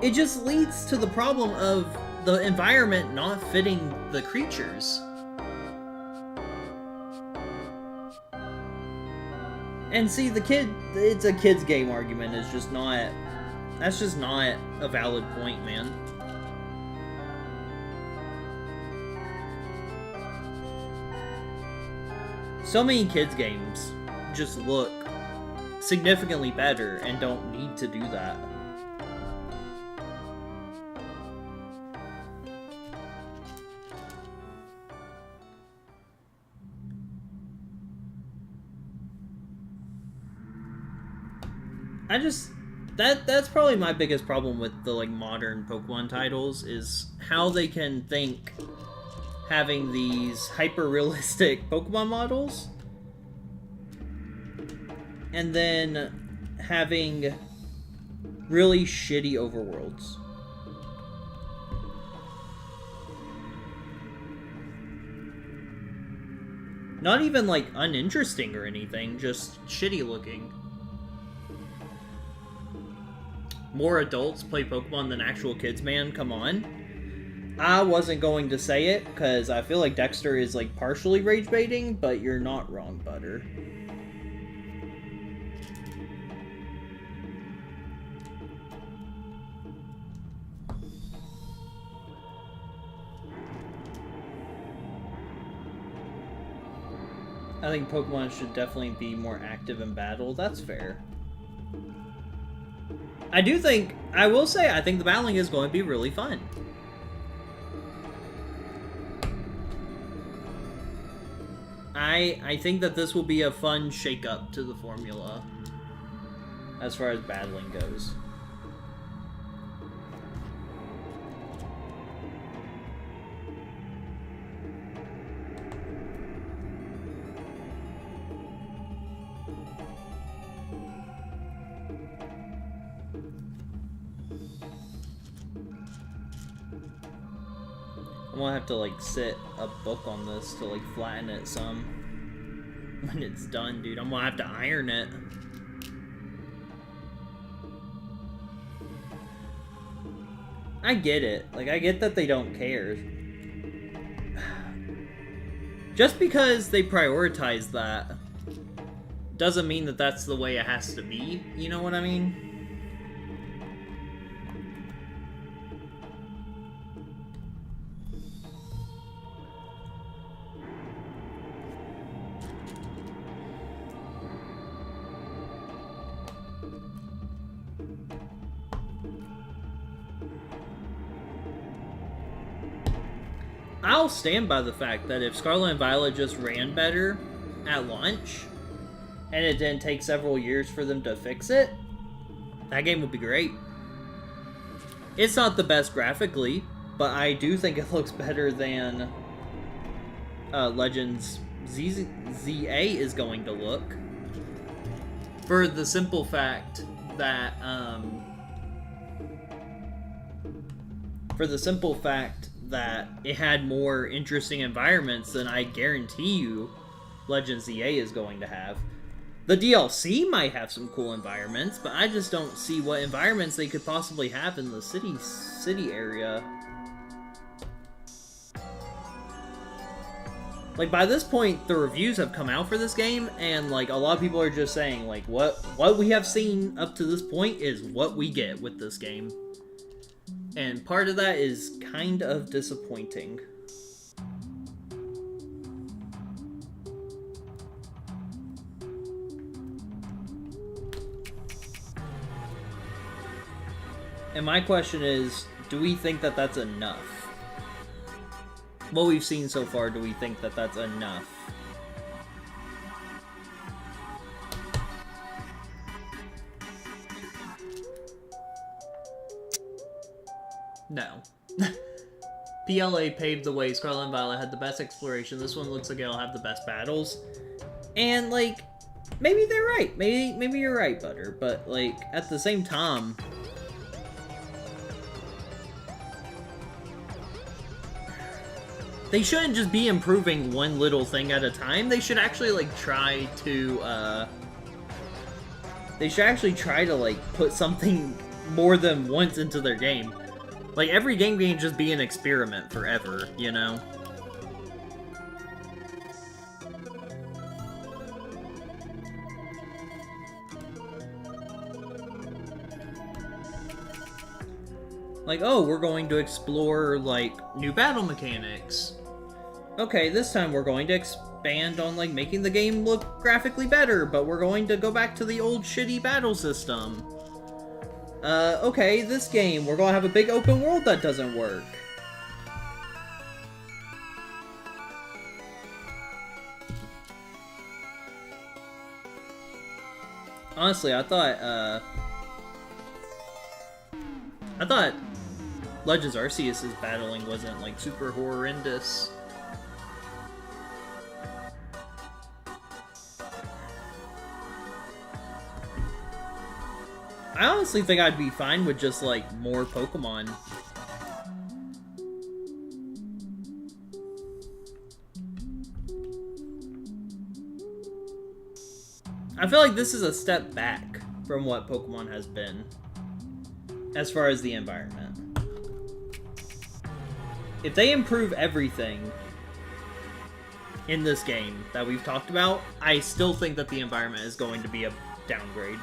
[SPEAKER 1] It just leads to the problem of the environment not fitting the creatures. And see, it's a kid's game argument, is just not... That's just not a valid point, man. So many kids' games just look significantly better and don't need to do that. That's probably my biggest problem with the like modern Pokemon titles, is how they can think having these hyper-realistic Pokemon models and then having really shitty overworlds. Not even like uninteresting or anything, just shitty looking. More adults play Pokemon than actual kids, man. Come on. I wasn't going to say it, because I feel like Dexter is, like, partially rage baiting, but you're not wrong, Butter. I think Pokemon should definitely be more active in battle. That's fair. I will say, I think the battling is going to be really fun. I think that this will be a fun shake-up to the formula as far as battling goes. I'm gonna have to, like, sit a book on this to, like, flatten it some when it's done, dude. I'm gonna have to iron it. I get it. Like, I get that they don't care. Just because they prioritize that doesn't mean that that's the way it has to be. You know what I mean? I'll stand by the fact that if Scarlet and Violet just ran better at launch, and it didn't take several years for them to fix it, that game would be great. It's not the best graphically, but I do think it looks better than Legends ZA is going to look. For the simple fact that, it had more interesting environments than I guarantee you Legends ZA is going to have. The DLC might have some cool environments, but I just don't see what environments they could possibly have in the city area. Like, by this point, the reviews have come out for this game, and, like, a lot of people are just saying, like, what we have seen up to this point is what we get with this game. And part of that is kind of disappointing. And my question is, do we think that that's enough? What we've seen so far, do we think that that's enough? No. PLA paved the way. Scarlet and Violet had the best exploration. This one looks like it'll have the best battles. And, like, maybe they're right. Maybe you're right, Butter. But, like, at the same time, they shouldn't just be improving one little thing at a time. They should actually, like, try to, like, put something more than once into their game. Like, every game can just be an experiment forever, you know? Like, oh, we're going to explore, like, new battle mechanics. Okay, this time we're going to expand on, like, making the game look graphically better, but we're going to go back to the old shitty battle system. Okay, this game, we're gonna have a big open world that doesn't work. Honestly, I thought Legends Arceus' battling wasn't, like, super horrendous. I honestly think I'd be fine with just, like, more Pokemon. I feel like this is a step back from what Pokemon has been, as far as the environment. if they improve everything in this game that we've talked about, I still think that the environment is going to be a downgrade.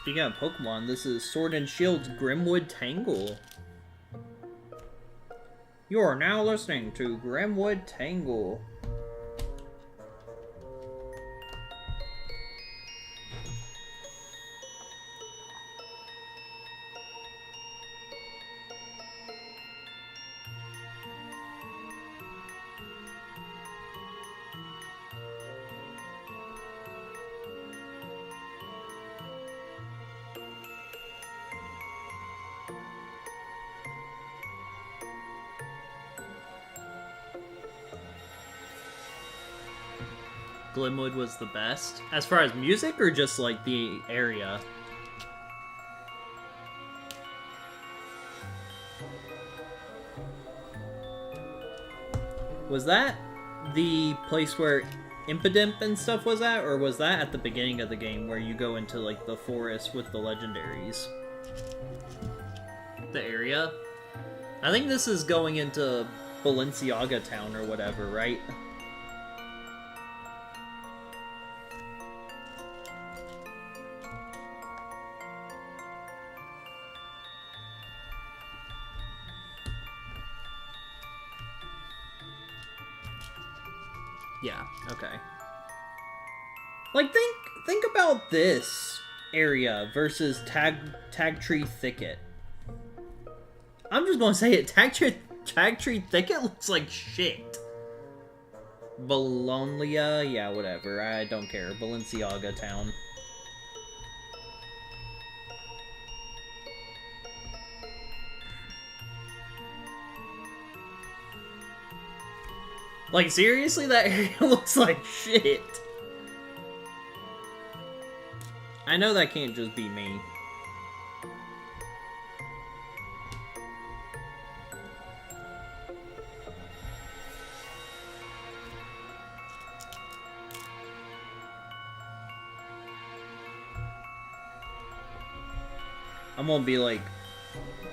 [SPEAKER 1] Speaking of Pokemon, this is Sword and Shield's Grimwood Tangle. You are now listening to Grimwood Tangle. Glimwood was the best? As far as music, or just, like, the area? Was that the place where Impidimp and stuff was at, or was that at the beginning of the game where you go into, like, the forest with the legendaries? The area? I think this is going into Balenciaga Town or whatever, right? Yeah, okay. Like, think about this area versus Tag Tree Thicket. I'm just gonna say it, Tag Tree Thicket looks like shit. Bologna, yeah, whatever, I don't care. Balenciaga Town. Like, seriously, that area looks like shit. I know that can't just be me. I'm gonna be like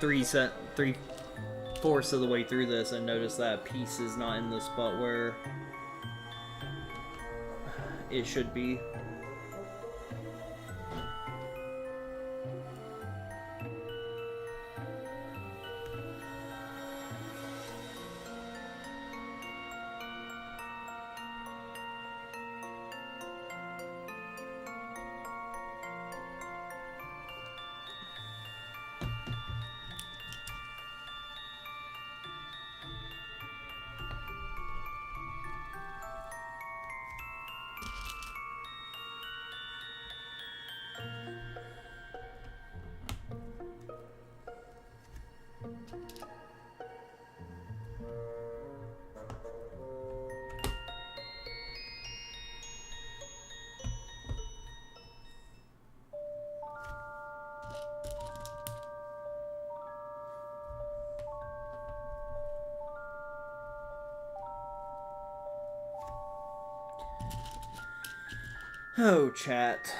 [SPEAKER 1] 3/4 of the way through this and notice that piece is not in the spot where it should be. Oh, chat.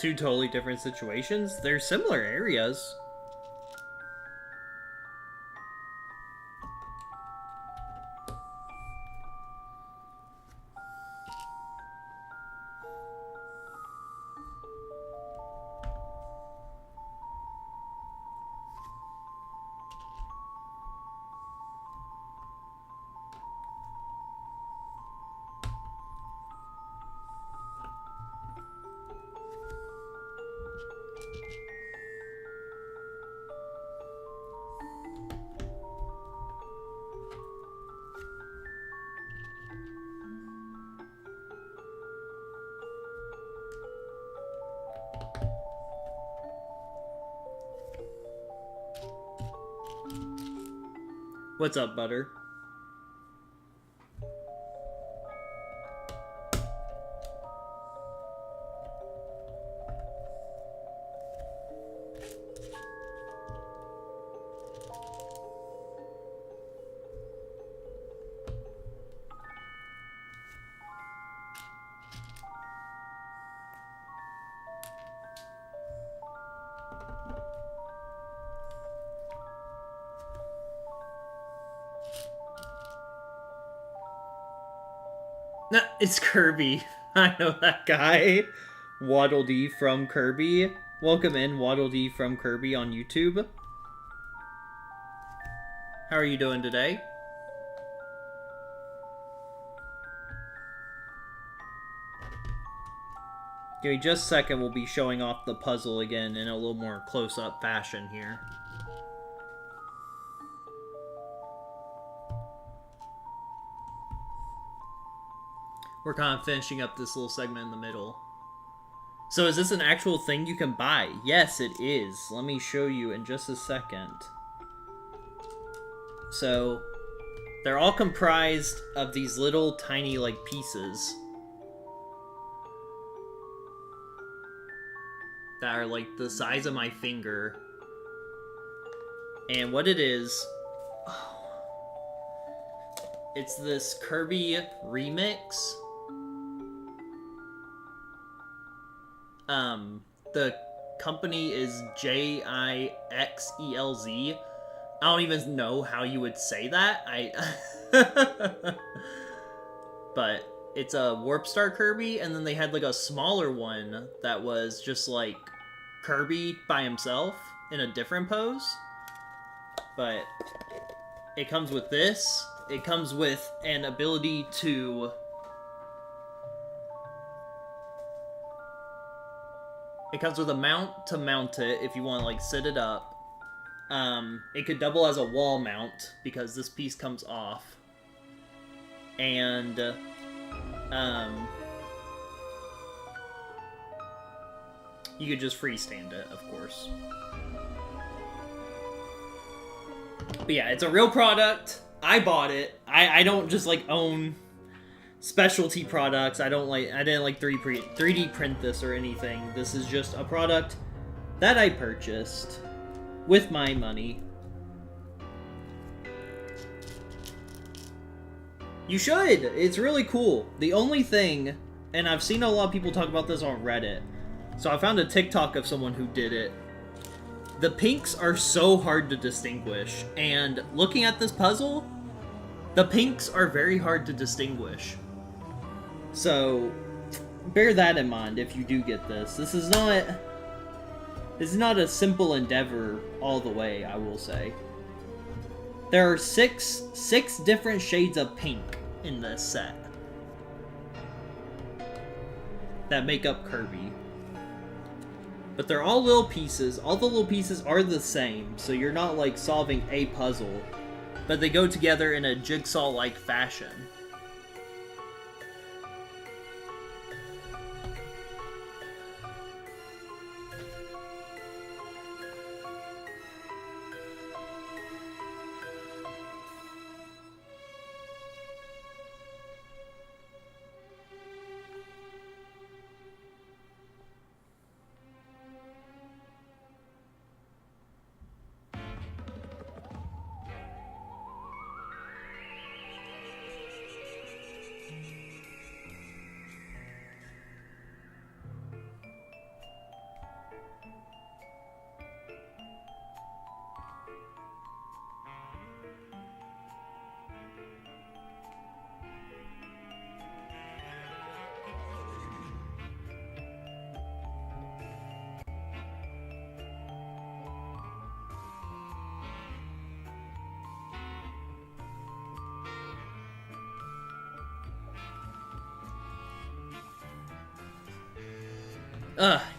[SPEAKER 1] Two totally different situations? They're similar areas. What's up, Butter? No, it's Kirby. I know that guy. Waddle Dee from Kirby. Welcome in, Waddle Dee from Kirby on YouTube. How are you doing today? Give me just a second, we'll be showing off the puzzle again in a little more close-up fashion here. We're kind of finishing up this little segment in the middle. So is this an actual thing you can buy? Yes, it is. Let me show you in just a second. So, they're all comprised of these little tiny, like, pieces. That are, like, the size of my finger. And what it is... It's this Kirby remix. The company is Jixelz. I don't even know how you would say that. But it's a Warp Star Kirby, and then they had like a smaller one that was just like Kirby by himself in a different pose. But it comes with this. It comes with an ability to... It comes with a mount to mount it if you want to, like, sit it up. It could double as a wall mount, because this piece comes off. And, you could just freestand it, of course. But yeah, it's a real product. I bought it. I don't just, like, own specialty products. I didn't like 3D print this or anything. This is just a product that I purchased with my money. You should! It's really cool. The only thing, and I've seen a lot of people talk about this on Reddit, so I found a TikTok of someone who did it. The pinks are so hard to distinguish, and looking at this puzzle, the pinks are very hard to distinguish. So, bear that in mind if you do get this. This is not a simple endeavor all the way, I will say. There are six different shades of pink in this set that make up Kirby. But they're all little pieces. All the little pieces are the same, so you're not like solving a puzzle, but they go together in a jigsaw-like fashion.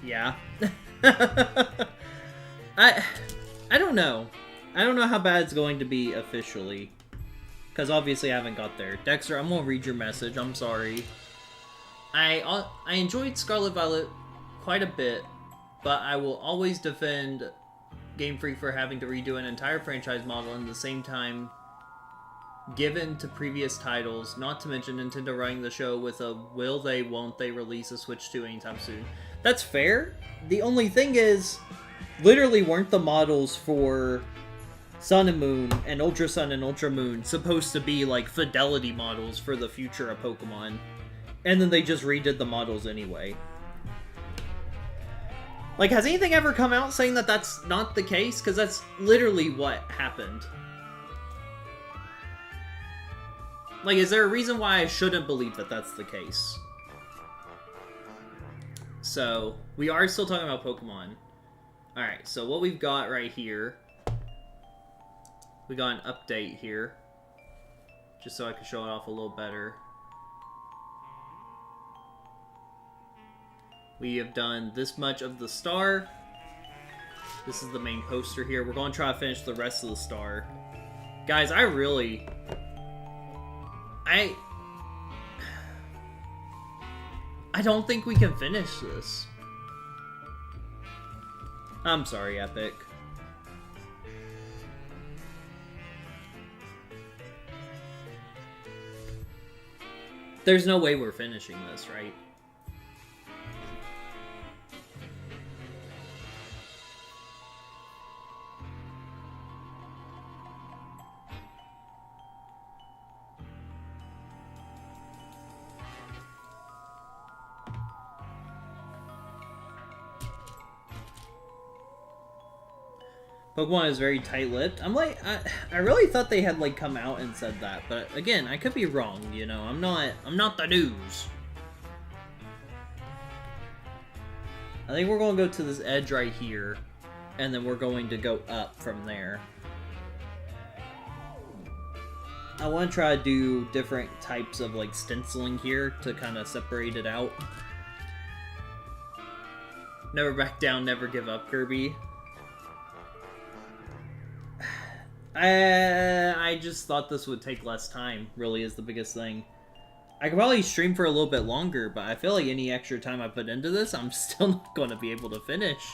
[SPEAKER 1] Yeah. I don't know. I don't know how bad it's going to be officially. Because obviously I haven't got there. Dexter, I'm going to read your message. I'm sorry. I enjoyed Scarlet Violet quite a bit, but I will always defend Game Freak for having to redo an entire franchise model and at the same time given to previous titles, not to mention Nintendo running the show with a will they, won't they release a Switch 2 anytime soon. That's fair. The only thing is, literally weren't the models for Sun and Moon and Ultra Sun and Ultra Moon supposed to be like fidelity models for the future of Pokemon? And then they just redid the models anyway. Like, has anything ever come out saying that that's not the case? Because that's literally what happened. Like, is there a reason why I shouldn't believe that that's the case? So, we are still talking about Pokemon. Alright, so what we've got right here... We got an update here. Just so I can show it off a little better. We have done this much of the star. This is the main poster here. We're going to try to finish the rest of the star. Guys, I don't think we can finish this. I'm sorry, Epic. There's no way we're finishing this, right? Pokemon is very tight-lipped. I'm like, I really thought they had like come out and said that, but again, I could be wrong. You know, I'm not the news. I think we're going to go to this edge right here, and then we're going to go up from there. I want to try to do different types of like stenciling here to kind of separate it out. Never back down, never give up, Kirby. I just thought this would take less time, really, is the biggest thing. I could probably stream for a little bit longer, but I feel like any extra time I put into this, I'm still not going to be able to finish.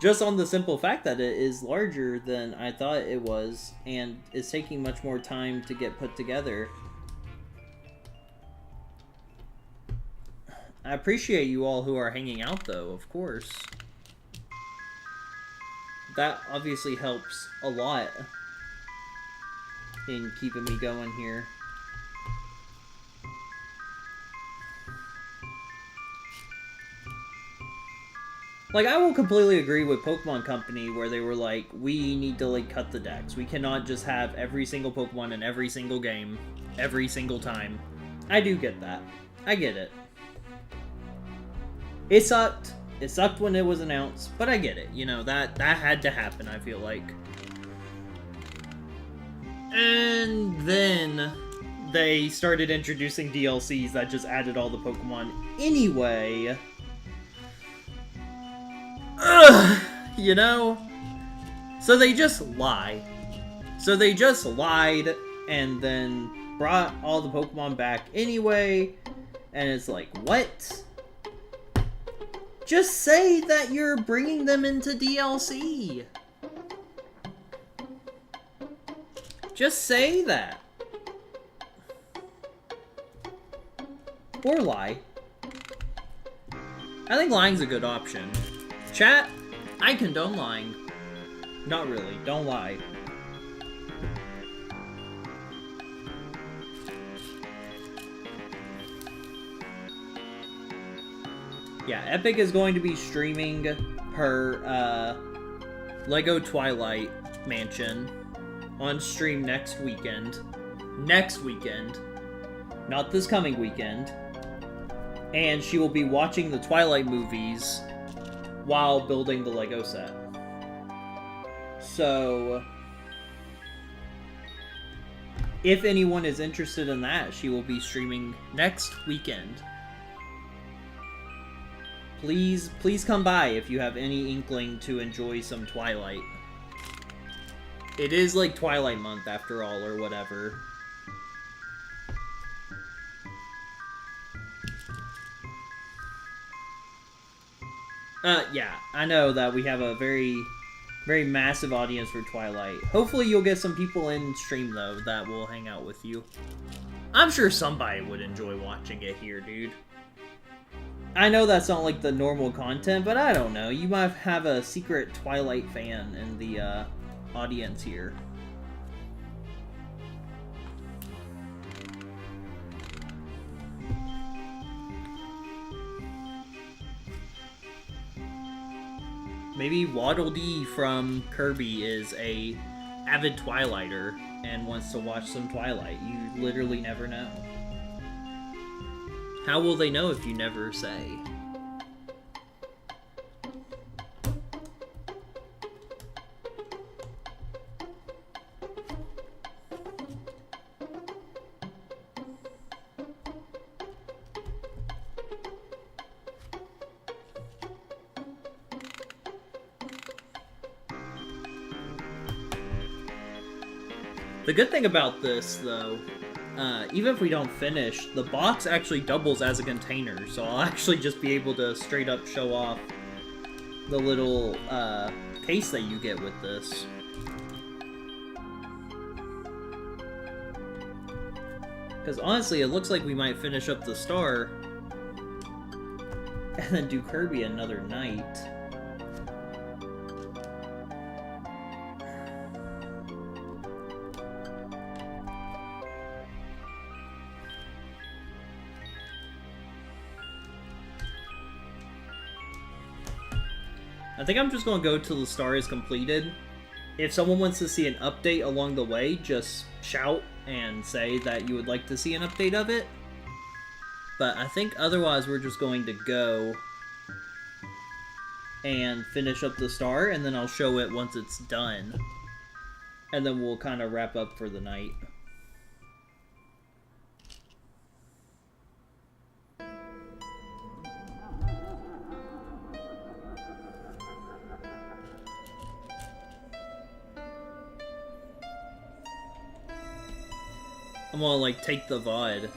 [SPEAKER 1] Just on the simple fact that it is larger than I thought it was, and it's taking much more time to get put together. I appreciate you all who are hanging out, though, of course. That obviously helps a lot in keeping me going here. Like, I will completely agree with Pokemon Company where they were like, we need to, like, cut the decks. We cannot just have every single Pokemon in every single game, every single time. I do get that. I get it. It sucked. It sucked when it was announced, but I get it. You know, that had to happen, I feel like. And then they started introducing DLCs that just added all the Pokemon anyway. Ugh, you know? So they just lie. So they just lied and then brought all the Pokemon back anyway. And it's like, what? Just say that you're bringing them into DLC. Just say that. Or lie. I think lying's a good option. Chat, I condone lying. Not really, don't lie. Yeah, Epic is going to be streaming her Lego Twilight Mansion on stream next weekend. Next weekend. Not this coming weekend. And she will be watching the Twilight movies while building the Lego set. So, if anyone is interested in that, she will be streaming next weekend. Please come by if you have any inkling to enjoy some Twilight. It is like Twilight month after all, or whatever. Yeah, I know that we have a very Very massive audience for Twilight. Hopefully you'll get some people in stream, though, that will hang out with you. I'm sure somebody would enjoy watching it here, dude. I know that's not like the normal content, but I don't know. You might have a secret Twilight fan in the audience here. Maybe Waddle Dee from Kirby is a avid Twilighter and wants to watch some Twilight. You literally never know. How will they know if you never say? The good thing about this, though, even if we don't finish, the box actually doubles as a container, so I'll actually just be able to straight up show off the little case that you get with this. Because honestly, it looks like we might finish up the star and then do Kirby another night. I think I'm just going to go till the star is completed. If someone wants to see an update along the way, just shout and say that you would like to see an update of it. But I think otherwise we're just going to go and finish up the star, and then I'll show it once it's done. And then we'll kind of wrap up for the night. I'm gonna like take the VOD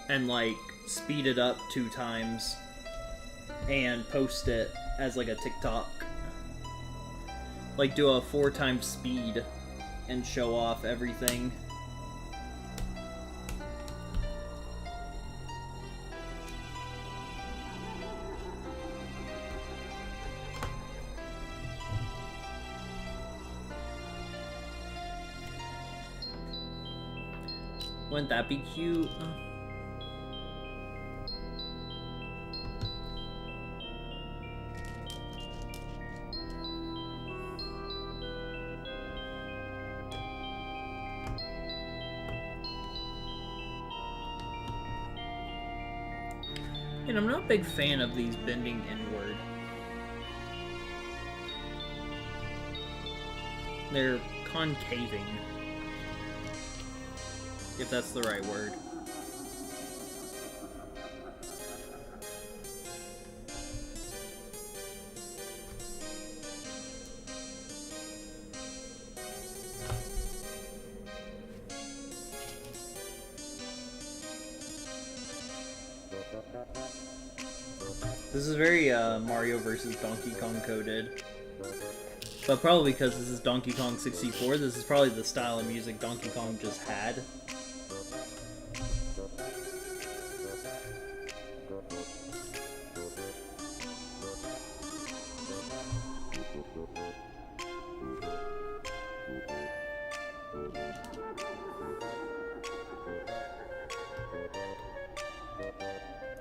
[SPEAKER 1] and like speed it up 2 times and post it as like a TikTok. Like do a 4 times speed and show off everything. Wouldn't that be cute? And I'm not a big fan of these bending inward. They're concaving. If that's the right word. This is very Mario vs. Donkey Kong coded. But probably because this is Donkey Kong 64, this is probably the style of music Donkey Kong just had.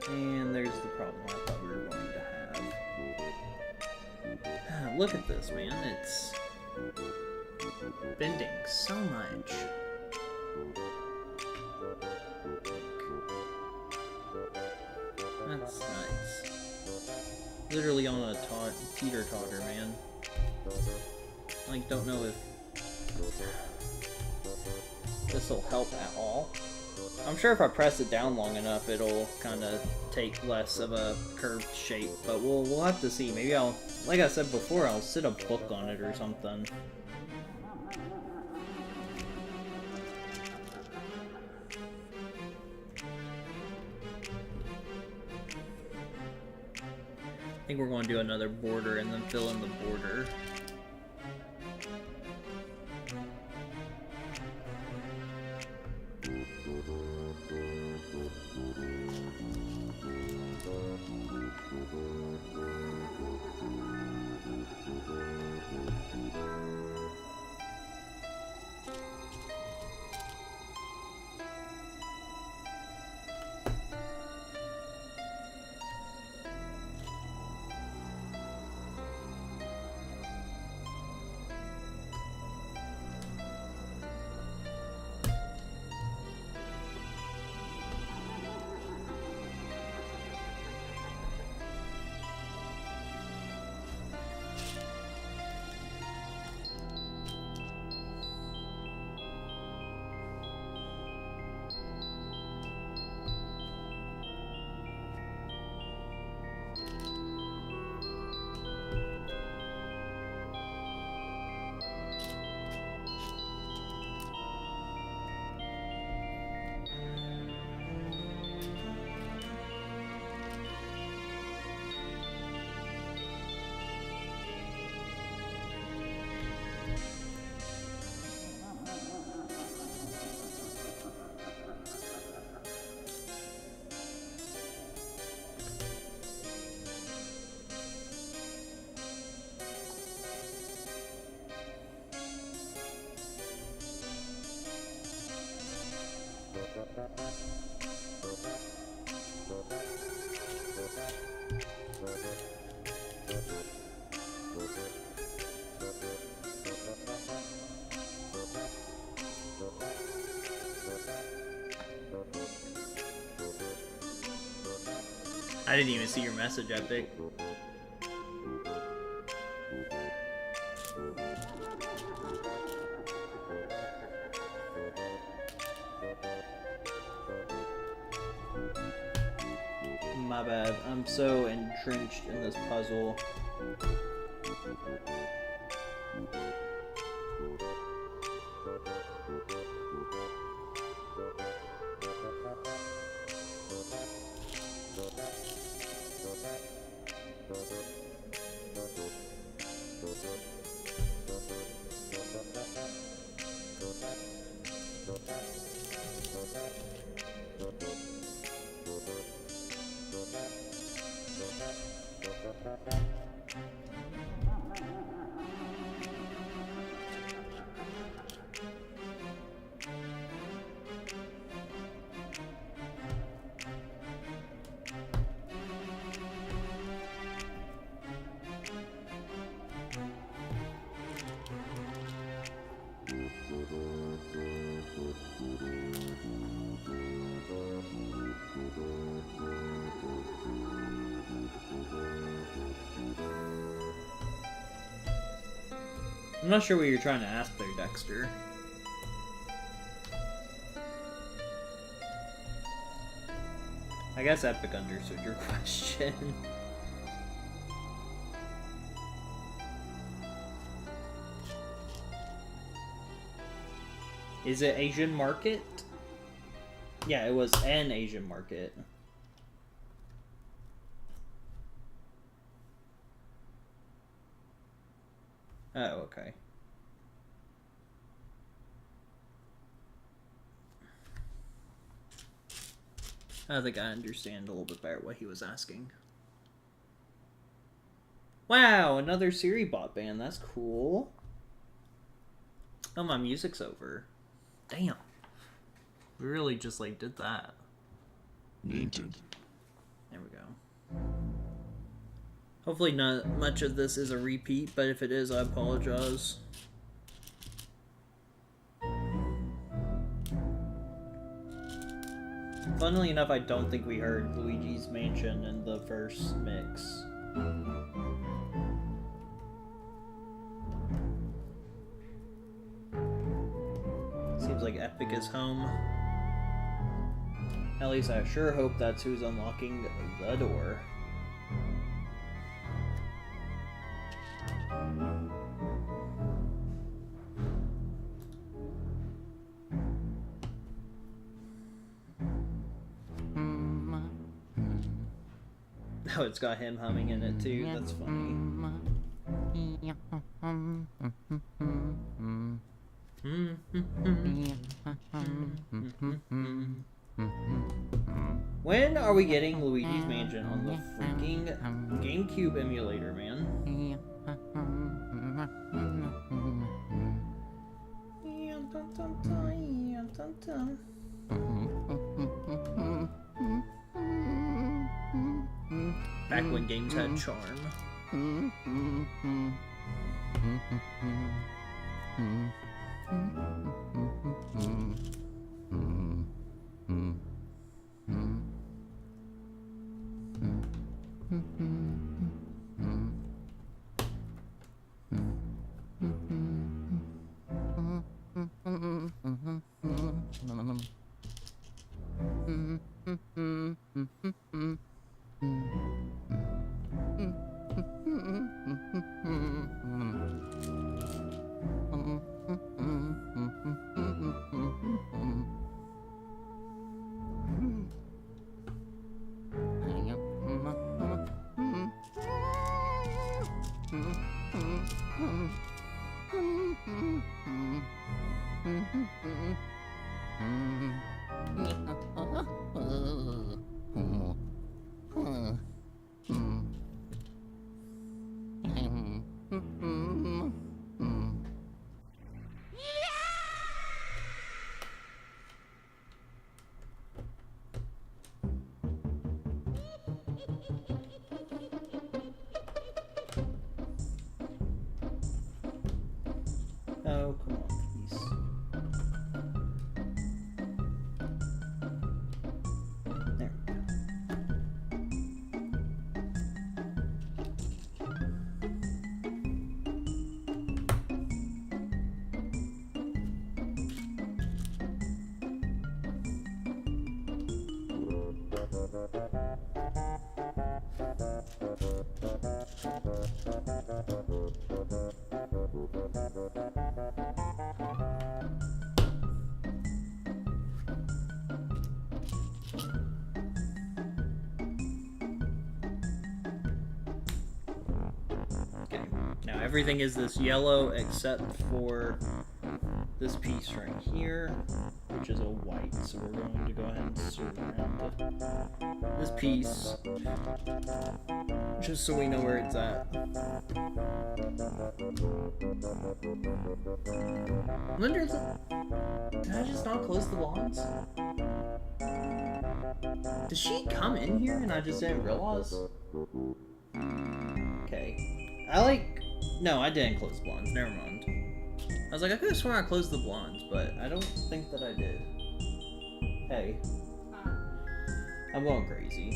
[SPEAKER 1] And there's the problem I thought we were going to have. Look at this, man. It's bending so much. That's nice. Literally on a teeter-totter, man. Like, don't know if this will help at all. I'm sure if I press it down long enough, it'll kind of take less of a curved shape, but we'll have to see. Maybe I'll, like I said before, I'll sit a book on it or something. I think we're going to do another border and then fill in the border. I didn't even see your message, Epic. My bad. I'm so entrenched in this puzzle. I'm not sure what you're trying to ask there, Dexter. I guess Epic understood your question. Is it Asian market? Yeah, it was an Asian market. Oh, okay. I think I understand a little bit better what he was asking. Wow, another Siri bot band. That's cool. Oh, my music's over. Damn. We really just, like, did that.
[SPEAKER 4] Needed.
[SPEAKER 1] There we go. Hopefully not much of this is a repeat, but if it is, I apologize. Funnily enough, I don't think we heard Luigi's Mansion in the first mix. Seems like Epic is home. At least I sure hope that's who's unlocking the door. Oh, it's got him humming in it too. That's funny. When are we getting Luigi's Mansion on the freaking GameCube emulator, man? Back when games had charm. Oh, come on, please. There we go. everything is this yellow except for this piece right here, which is a white. So we're going to go ahead and surround this piece, just so we know where it's at. I wonder if did I just not close the blinds? Did she come in here and I just didn't realize? Okay. No, I didn't close the blinds. Never mind. I was like, I could have sworn I closed the blinds, but I don't think that I did. Hey. I'm going crazy.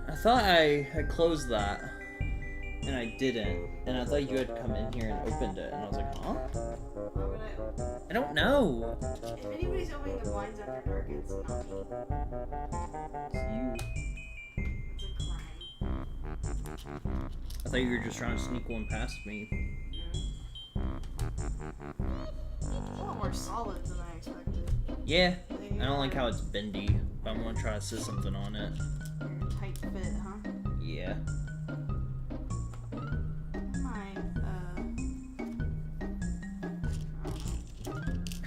[SPEAKER 1] I thought I had closed that, and I didn't. And I thought you had come in here and opened it, and I was like, huh?
[SPEAKER 5] Why would I open it?
[SPEAKER 1] I don't know.
[SPEAKER 5] If anybody's opening the blinds after dark, it's not me.
[SPEAKER 1] It's you.
[SPEAKER 5] It's a crime.
[SPEAKER 1] I thought you were just trying to sneak one past me.
[SPEAKER 5] A lot more solid than I expected.
[SPEAKER 1] Yeah, I don't like how it's bendy, but I'm gonna try to sit something on it.
[SPEAKER 5] You're a tight fit, huh?
[SPEAKER 1] Yeah.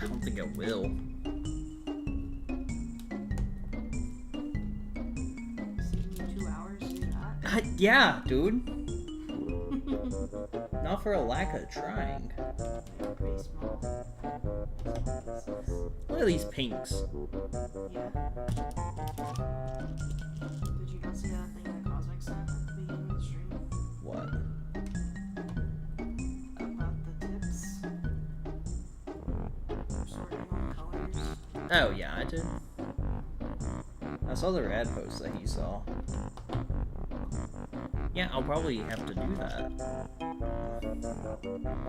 [SPEAKER 1] I don't think it will.
[SPEAKER 5] Saved me 2 hours to do that.
[SPEAKER 1] Yeah, dude. Not for a lack of trying.
[SPEAKER 5] They're pretty small.
[SPEAKER 1] Look at these pinks.
[SPEAKER 5] Yeah. Did you not see that thing that Cosmic sent at the beginning of the stream?
[SPEAKER 1] What?
[SPEAKER 5] About the tips. Sorting on colors.
[SPEAKER 1] Oh, yeah, I did. I saw the rad post that he saw. Yeah, I'll probably have to do that.
[SPEAKER 5] I didn't expect you to have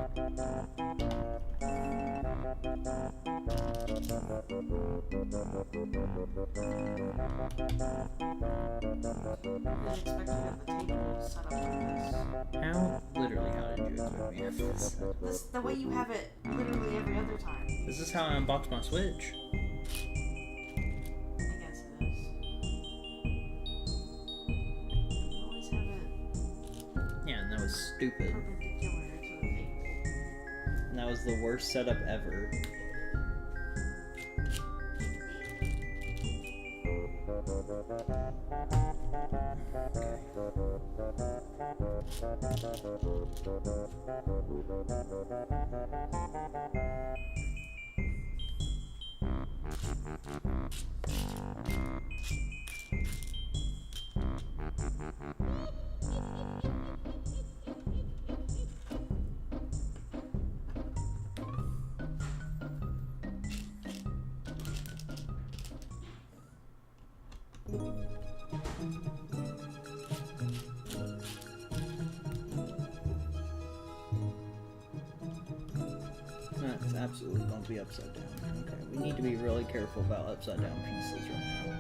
[SPEAKER 5] the table set up like this.
[SPEAKER 1] How? Literally, how did you expect me to have this?
[SPEAKER 5] This the way you have it literally every other time.
[SPEAKER 1] This is how I unbox my Switch.
[SPEAKER 5] I guess it is. You always have it
[SPEAKER 1] Yeah, and that was stupid.
[SPEAKER 5] perpendicular to the table.
[SPEAKER 1] And that was the worst setup ever. That's absolutely going to be upside down. Okay, we need to be really careful about upside down pieces right now.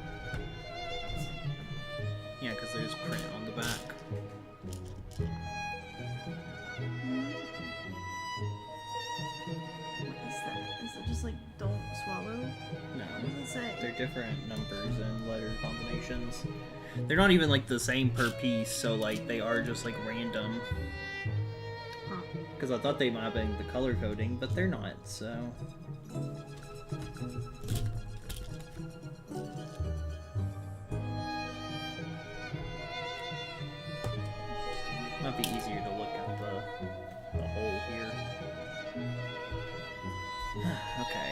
[SPEAKER 1] Yeah, because there's print on the back.
[SPEAKER 5] What is that? Is it just like don't swallow?
[SPEAKER 1] No,
[SPEAKER 5] What does it say?
[SPEAKER 1] they're different numbers and letter combinations. They're not even like the same per piece, so like they are just like random.
[SPEAKER 5] Huh.
[SPEAKER 1] Because I thought they might have been the color coding, but they're not, so. Might be easier to look at the hole here. Okay.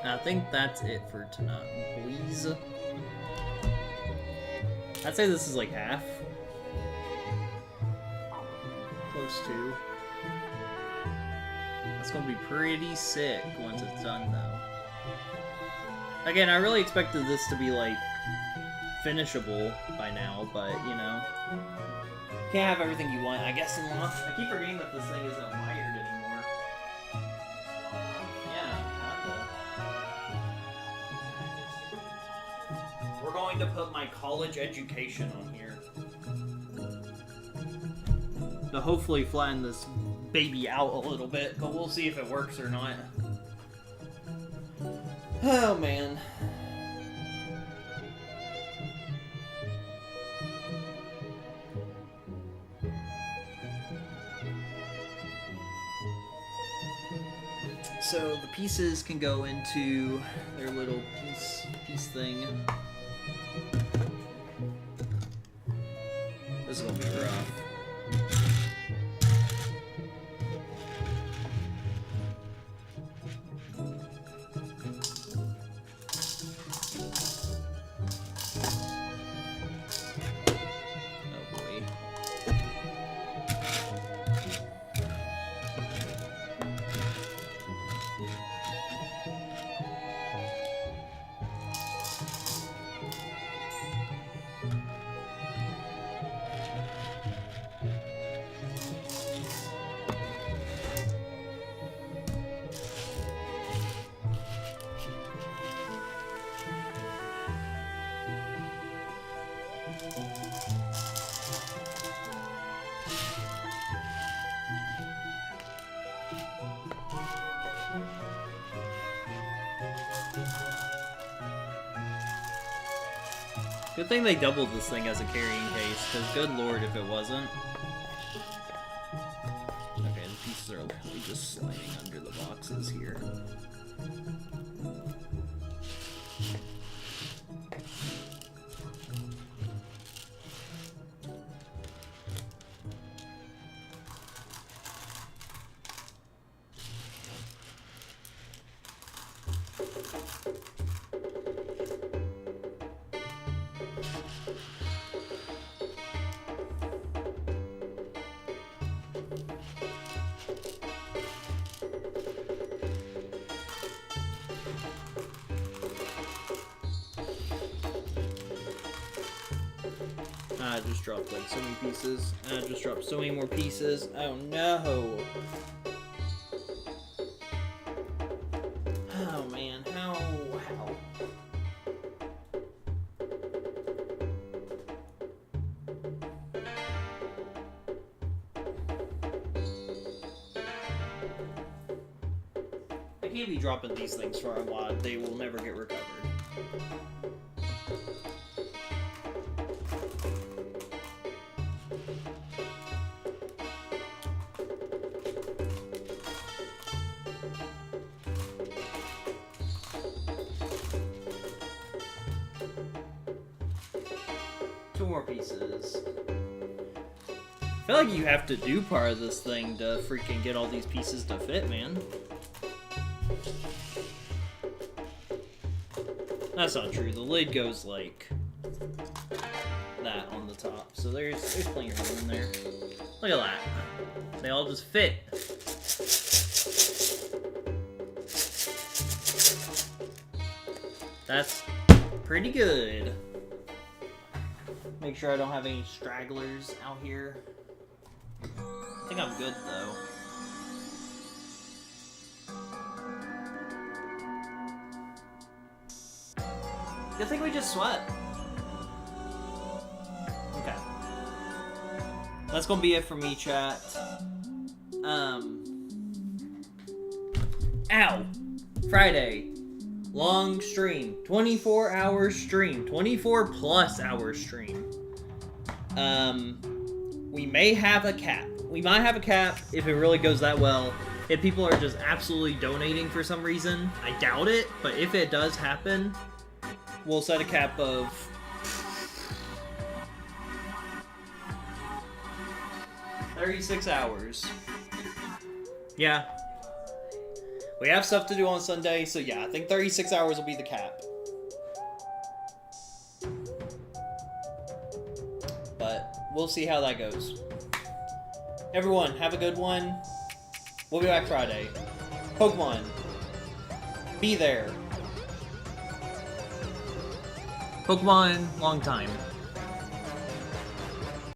[SPEAKER 1] I think that's it for tonight, please. I'd say this is like half. Close to. That's gonna be pretty sick once it's done, though. Again, I really expected this to be like finishable by now, but you know, can't have everything you want, I guess, in life. I keep forgetting that this thing isn't wired anymore. Yeah, we're going to put my college education on here to hopefully flatten this baby out a little bit, but we'll see if it works or not. Oh man. So the pieces can go into their little piece thing. This is gonna be rough. Oh boy. Good thing they doubled this thing as a carrying case, because good lord if it wasn't. Okay, the pieces are literally just sliding under the boxes here. I just dropped like so many pieces. I just dropped so many more pieces. Oh no! Oh man, how? I can't be dropping these things for a while. They will never get recovered. Two more pieces. I feel like you have to do part of this thing to freaking get all these pieces to fit, man. That's not true. The lid goes like that on the top. So there's plenty of room in there. Look at that. They all just fit. That's pretty good. Make sure I don't have any stragglers out here. I think I'm good though. Good thing we just sweat. Okay. That's gonna be it for me, chat. Ow! Friday. Long stream. 24-hour stream. 24+ hour stream. We may have a cap. We might have a cap if it really goes that well. If people are just absolutely donating for some reason. I doubt it, but if it does happen, we'll set a cap of 36 hours. Yeah. We have stuff to do on Sunday, so yeah, I think 36 hours will be the cap. But we'll see how that goes. Everyone, have a good one. We'll be back Friday. Pokemon, be there. Pokemon, long time.